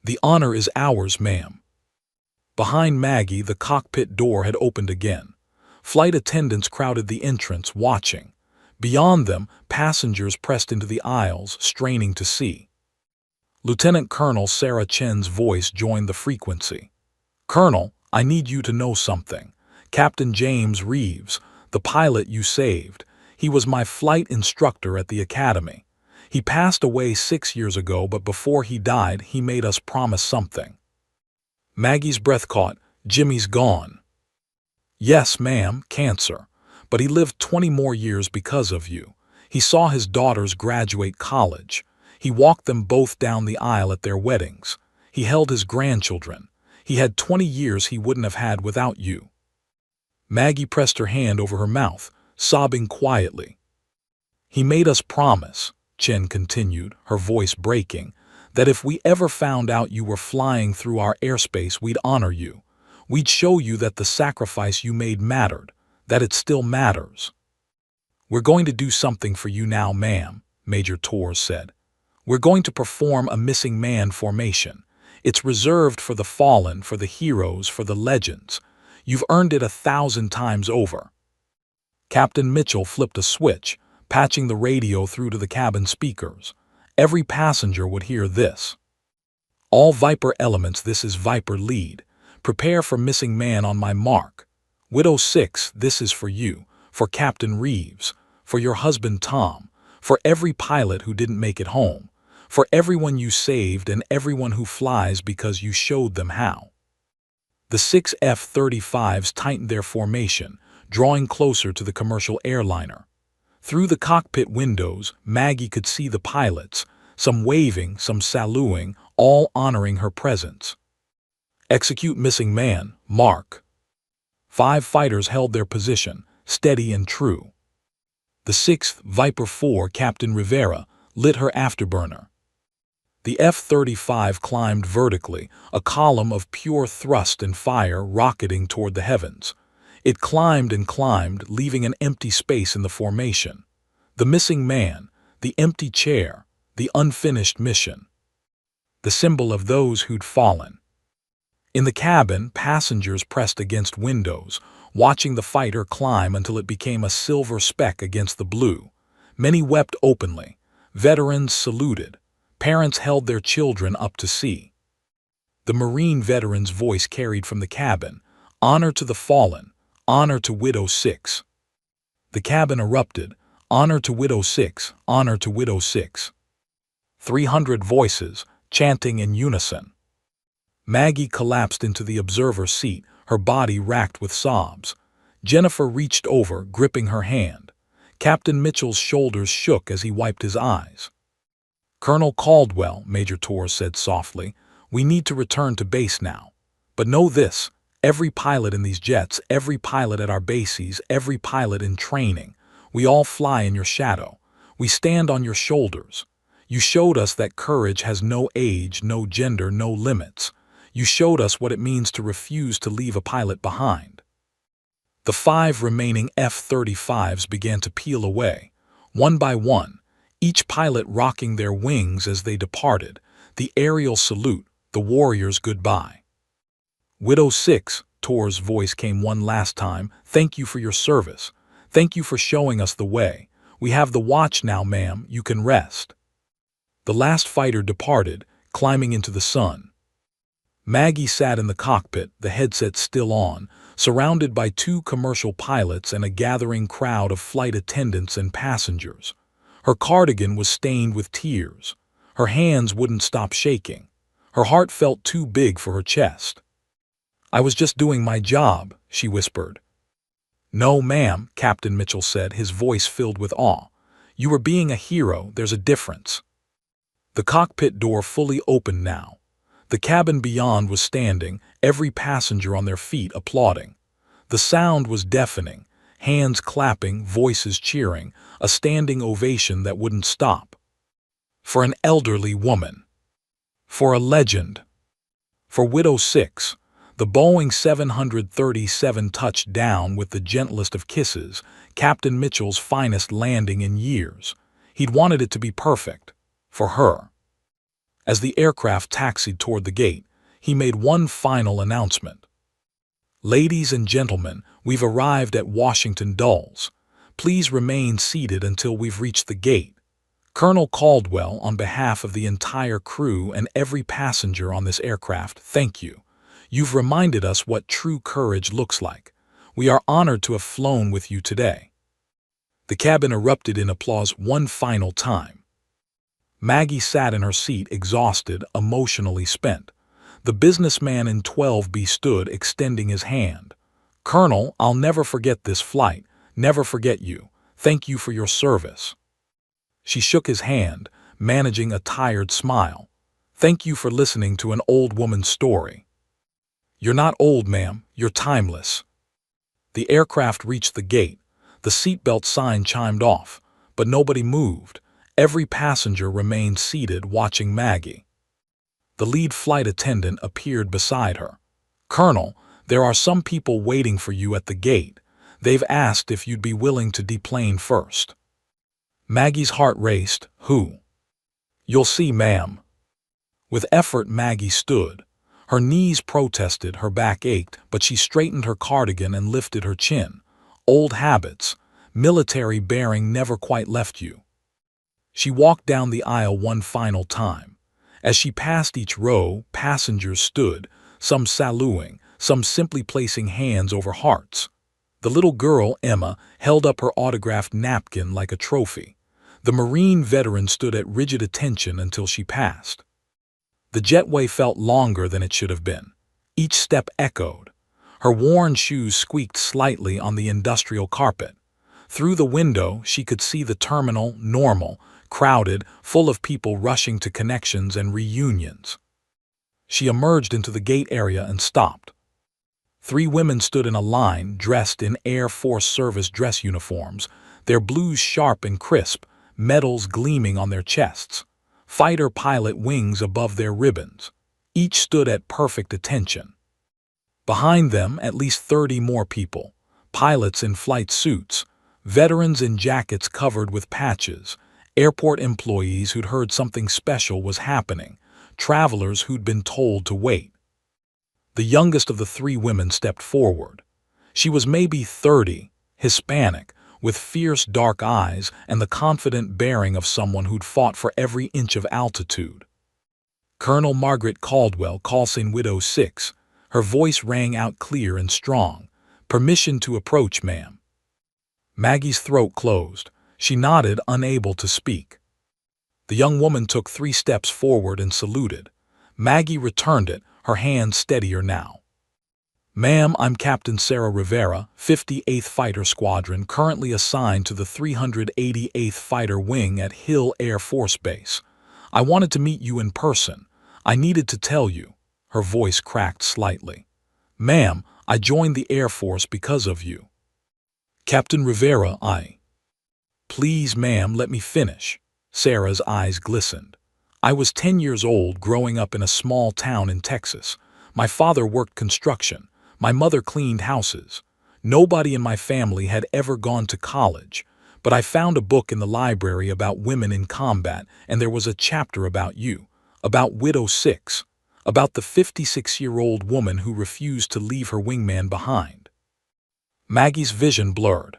The honor is ours, ma'am. Behind Maggie, the cockpit door had opened again. Flight attendants crowded the entrance, watching. Beyond them, passengers pressed into the aisles, straining to see. Lieutenant Colonel Sarah Chen's voice joined the frequency. Colonel, I need you to know something. Captain James Reeves, the pilot you saved, he was my flight instructor at the academy. He passed away 6 years ago, but before he died, he made us promise something. Maggie's breath caught. Jimmy's gone. Yes, ma'am, cancer. But he lived 20 more years because of you. He saw his daughters graduate college. He walked them both down the aisle at their weddings. He held his grandchildren. He had 20 years he wouldn't have had without you. Maggie pressed her hand over her mouth, sobbing quietly. He made us promise, Chen continued, her voice breaking, that if we ever found out you were flying through our airspace, we'd honor you. We'd show you that the sacrifice you made mattered, that it still matters. We're going to do something for you now, ma'am, Major Torres said. We're going to perform a missing man formation. It's reserved for the fallen, for the heroes, for the legends. You've earned it 1,000 times over. Captain Mitchell flipped a switch, patching the radio through to the cabin speakers. Every passenger would hear this. All Viper elements, this is Viper lead. Prepare for missing man on my mark. Widow 6, this is for you, for Captain Reeves, for your husband Tom, for every pilot who didn't make it home, for everyone you saved and everyone who flies because you showed them how. The 6 F-35s tightened their formation, drawing closer to the commercial airliner. Through the cockpit windows, Maggie could see the pilots, some waving, some saluting, all honoring her presence. Execute missing man, mark. 5 fighters held their position, steady and true. The 6th Viper 4, Captain Rivera, lit her afterburner. The F-35 climbed vertically, a column of pure thrust and fire rocketing toward the heavens. It climbed and climbed, leaving an empty space in the formation. The missing man, the empty chair, the unfinished mission. The symbol of those who'd fallen. In the cabin, passengers pressed against windows, watching the fighter climb until it became a silver speck against the blue. Many wept openly. Veterans saluted. Parents held their children up to see. The Marine veteran's voice carried from the cabin, honor to the fallen, honor to Widow 6. The cabin erupted, honor to Widow 6, honor to Widow 6. 300 voices, chanting in unison. Maggie collapsed into the observer seat, her body racked with sobs. Jennifer reached over, gripping her hand. Captain Mitchell's shoulders shook as he wiped his eyes. Colonel Caldwell, Major Torres said softly, we need to return to base now. But know this, every pilot in these jets, every pilot at our bases, every pilot in training, we all fly in your shadow. We stand on your shoulders. You showed us that courage has no age, no gender, no limits. You showed us what it means to refuse to leave a pilot behind. The 5 remaining F-35s began to peel away, one by one, each pilot rocking their wings as they departed, the aerial salute, the warriors' goodbye. Widow 6, Tor's voice came one last time, thank you for your service. Thank you for showing us the way. We have the watch now, ma'am, you can rest. The last fighter departed, climbing into the sun. Maggie sat in the cockpit, the headset still on, surrounded by 2 commercial pilots and a gathering crowd of flight attendants and passengers. Her cardigan was stained with tears. Her hands wouldn't stop shaking. Her heart felt too big for her chest. I was just doing my job, she whispered. No, ma'am, Captain Mitchell said, his voice filled with awe. You were being a hero, there's a difference. The cockpit door fully opened now. The cabin beyond was standing, every passenger on their feet applauding. The sound was deafening, hands clapping, voices cheering, a standing ovation that wouldn't stop. For an elderly woman. For a legend. For Widow 6, the Boeing 737 touched down with the gentlest of kisses, Captain Mitchell's finest landing in years. He'd wanted it to be perfect. For her. As the aircraft taxied toward the gate, he made one final announcement. Ladies and gentlemen, we've arrived at Washington Dulles. Please remain seated until we've reached the gate. Colonel Caldwell, on behalf of the entire crew and every passenger on this aircraft, thank you. You've reminded us what true courage looks like. We are honored to have flown with you today. The cabin erupted in applause one final time. Maggie sat in her seat, exhausted, emotionally spent. The businessman in 12B stood, extending his hand. Colonel, I'll never forget this flight, never forget you. Thank you for your service. She shook his hand, managing a tired smile. Thank you for listening to an old woman's story. You're not old, ma'am, you're timeless. The aircraft reached the gate. The seatbelt sign chimed off, but nobody moved. Every passenger remained seated, watching Maggie. The lead flight attendant appeared beside her. Colonel, there are some people waiting for you at the gate. They've asked if you'd be willing to deplane first. Maggie's heart raced. Who? You'll see, ma'am. With effort, Maggie stood. Her knees protested, her back ached, but she straightened her cardigan and lifted her chin. Old habits, military bearing never quite left you. She walked down the aisle one final time. As she passed each row, passengers stood, some saluting, some simply placing hands over hearts. The little girl, Emma, held up her autographed napkin like a trophy. The Marine veteran stood at rigid attention until she passed. The jetway felt longer than it should have been. Each step echoed. Her worn shoes squeaked slightly on the industrial carpet. Through the window, she could see the terminal, normal, crowded, full of people rushing to connections and reunions. She emerged into the gate area and stopped. 3 women stood in a line, dressed in Air Force Service dress uniforms, their blues sharp and crisp, medals gleaming on their chests, fighter pilot wings above their ribbons. Each stood at perfect attention. Behind them, at least 30 more people, pilots in flight suits, veterans in jackets covered with patches, airport employees who'd heard something special was happening, travelers who'd been told to wait. The youngest of the 3 women stepped forward. She was maybe 30, Hispanic, with fierce dark eyes and the confident bearing of someone who'd fought for every inch of altitude. Colonel Margaret Caldwell, Calling Widow 6. Her voice rang out clear and strong. Permission to approach, ma'am. Maggie's throat closed. She nodded, unable to speak. The young woman took 3 steps forward and saluted. Maggie returned it, her hand steadier now. Ma'am, I'm Captain Sarah Rivera, 58th Fighter Squadron, currently assigned to the 388th Fighter Wing at Hill Air Force Base. I wanted to meet you in person. I needed to tell you. Her voice cracked slightly. Ma'am, I joined the Air Force because of you. Captain Rivera, Please, ma'am, let me finish. Sarah's eyes glistened. I was 10 years old, growing up in a small town in Texas. My father worked construction. My mother cleaned houses. Nobody in my family had ever gone to college, but I found a book in the library about women in combat, and there was a chapter about you, about Widow 6, about the 56-year-old woman who refused to leave her wingman behind. Maggie's vision blurred.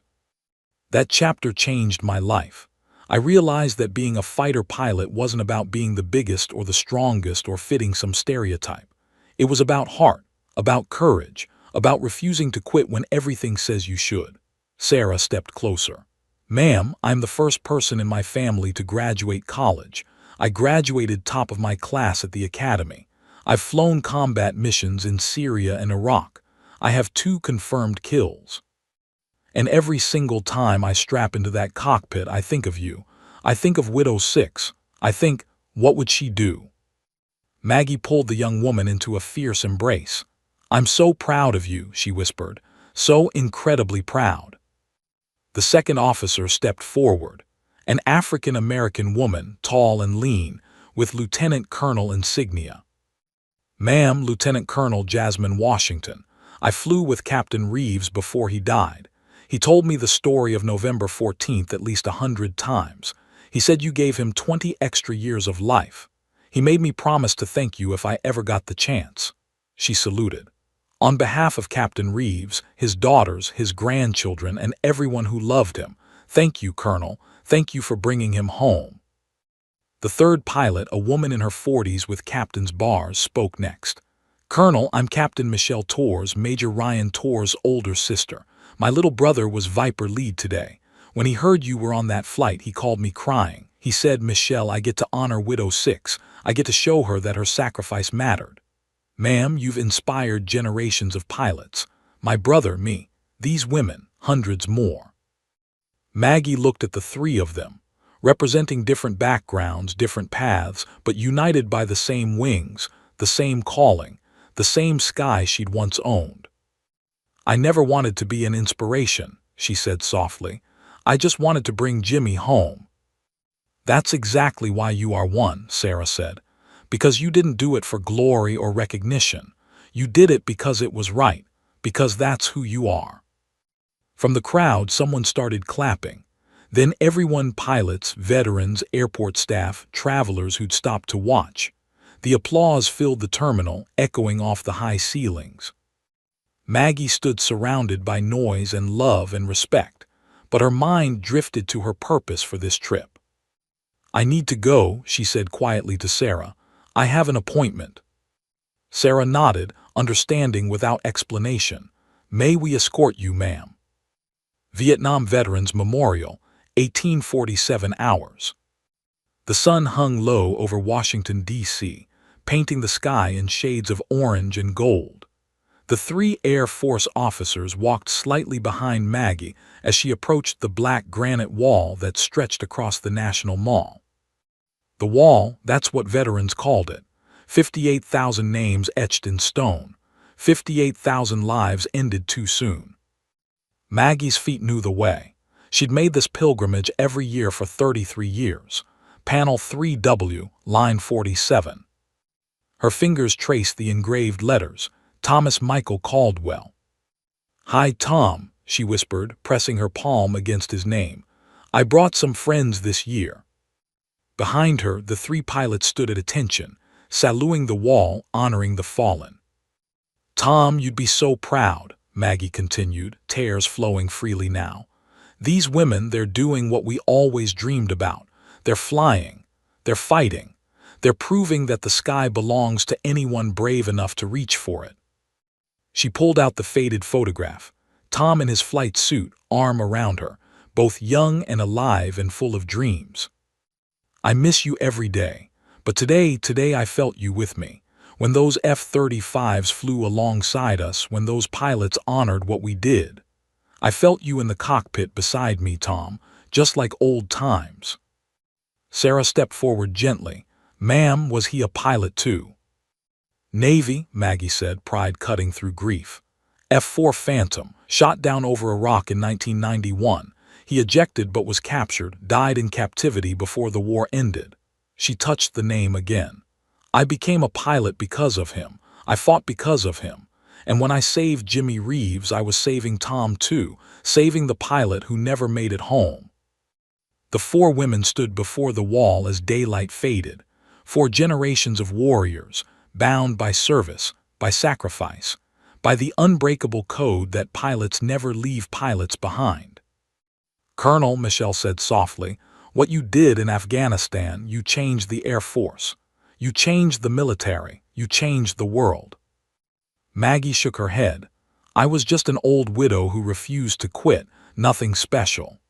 That chapter changed my life. I realized that being a fighter pilot wasn't about being the biggest or the strongest or fitting some stereotype. It was about heart, about courage, about refusing to quit when everything says you should. Sarah stepped closer. Ma'am, I'm the first person in my family to graduate college. I graduated top of my class at the academy. I've flown combat missions in Syria and Iraq. I have 2 confirmed kills. And every single time I strap into that cockpit, I think of you. I think of Widow 6. I think, what would she do? Maggie pulled the young woman into a fierce embrace. I'm so proud of you, she whispered. so incredibly proud. The second officer stepped forward, an African-American woman, tall and lean, with lieutenant colonel insignia. "Ma'am, Lieutenant Colonel Jasmine Washington. I flew with Captain Reeves before he died. He told me the story of November 14th at least 100 times. He said you gave him 20 extra years of life. He made me promise to thank you if I ever got the chance." She saluted. "On behalf of Captain Reeves, his daughters, his grandchildren, and everyone who loved him, thank you, Colonel. Thank you for bringing him home." The third pilot, a woman in her 40s with captain's bars, spoke next. "Colonel, I'm Captain Michelle Torres, Major Ryan Torres' older sister. My little brother was Viper lead today. When he heard you were on that flight, he called me crying. He said, 'Michelle, I get to honor Widow 6. I get to show her that her sacrifice mattered.' Ma'am, you've inspired generations of pilots. My brother, me. These women, hundreds more." Maggie looked at the three of them, representing different backgrounds, different paths, but united by the same wings, the same calling, the same sky she'd once owned. "I never wanted to be an inspiration," she said softly. "I just wanted to bring Jimmy home." "That's exactly why you are one," Sarah said. "Because you didn't do it for glory or recognition. You did it because it was right, because that's who you are." From the crowd, someone started clapping. Then everyone, pilots, veterans, airport staff, travelers who'd stopped to watch. The applause filled the terminal, echoing off the high ceilings. Maggie stood surrounded by noise and love and respect, but her mind drifted to her purpose for this trip. "I need to go," she said quietly to Sarah. "I have an appointment." Sarah nodded, understanding without explanation. "May we escort you, ma'am?" Vietnam Veterans Memorial, 1847 hours. The sun hung low over Washington, D.C., painting the sky in shades of orange and gold. The three Air Force officers walked slightly behind Maggie as she approached the black granite wall that stretched across the National Mall. The wall, that's what veterans called it. 58,000 names etched in stone. 58,000 lives ended too soon. Maggie's feet knew the way. She'd made this pilgrimage every year for 33 years. Panel 3W, line 47. Her fingers traced the engraved letters. Thomas Michael Caldwell. "Hi, Tom," she whispered, pressing her palm against his name. "I brought some friends this year." Behind her, the three pilots stood at attention, saluting the wall, honoring the fallen. "Tom, you'd be so proud," Maggie continued, tears flowing freely now. "These women, they're doing what we always dreamed about. They're flying. They're fighting. They're proving that the sky belongs to anyone brave enough to reach for it." She pulled out the faded photograph. Tom in his flight suit, arm around her, both young and alive and full of dreams. "I miss you every day. But today I felt you with me. When those F-35s flew alongside us, when those pilots honored what we did. I felt you in the cockpit beside me, Tom, just like old times." Sarah stepped forward gently. "Ma'am, was he a pilot too?" "Navy," Maggie said, pride cutting through grief. F-4 Phantom, shot down over Iraq in 1991. He ejected but was captured, died in captivity before the war ended. She touched the name again. "I became a pilot because of him. I fought because of him. And when I saved Jimmy Reeves, I was saving Tom too, saving the pilot who never made it home." The four women stood before the wall as daylight faded. 4 generations of warriors, bound by service, by sacrifice, by the unbreakable code that pilots never leave pilots behind. "Colonel," Michelle said softly, "what you did in Afghanistan, you changed the Air Force. You changed the military. You changed the world." Maggie shook her head. "I was just an old widow who refused to quit, nothing special."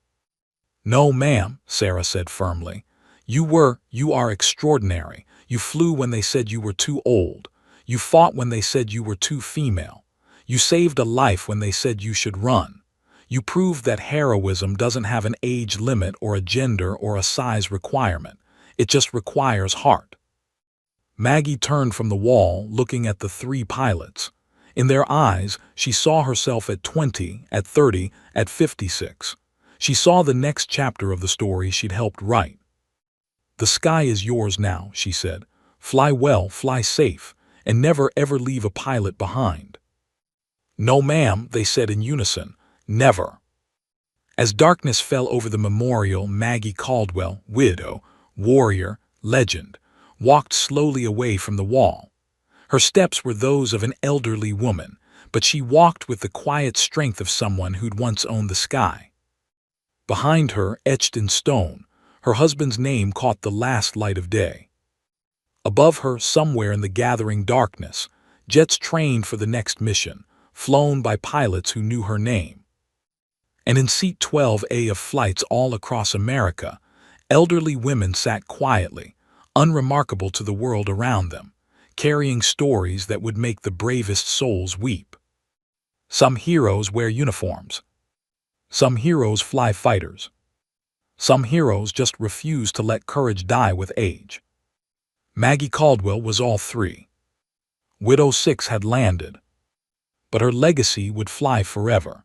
"No, ma'am," Sarah said firmly. You are extraordinary. You flew when they said you were too old. You fought when they said you were too female. You saved a life when they said you should run. You proved that heroism doesn't have an age limit or a gender or a size requirement. It just requires heart." Maggie turned from the wall, looking at the three pilots. In their eyes, she saw herself at 20, at 30, at 56. She saw the next chapter of the story she'd helped write. "The sky is yours now," she said. "Fly well, fly safe, and never ever leave a pilot behind." "No, ma'am," they said in unison. "Never." As darkness fell over the memorial, Maggie Caldwell, widow, warrior, legend, walked slowly away from the wall. Her steps were those of an elderly woman, but she walked with the quiet strength of someone who'd once owned the sky. Behind her, etched in stone, her husband's name caught the last light of day. Above her, somewhere in the gathering darkness, jets trained for the next mission, flown by pilots who knew her name. And in Seat 12A of flights all across America, elderly women sat quietly, unremarkable to the world around them, carrying stories that would make the bravest souls weep. Some heroes wear uniforms. Some heroes fly fighters. Some heroes just refuse to let courage die with age. Maggie Caldwell was all three. Widow 6 had landed, but her legacy would fly forever.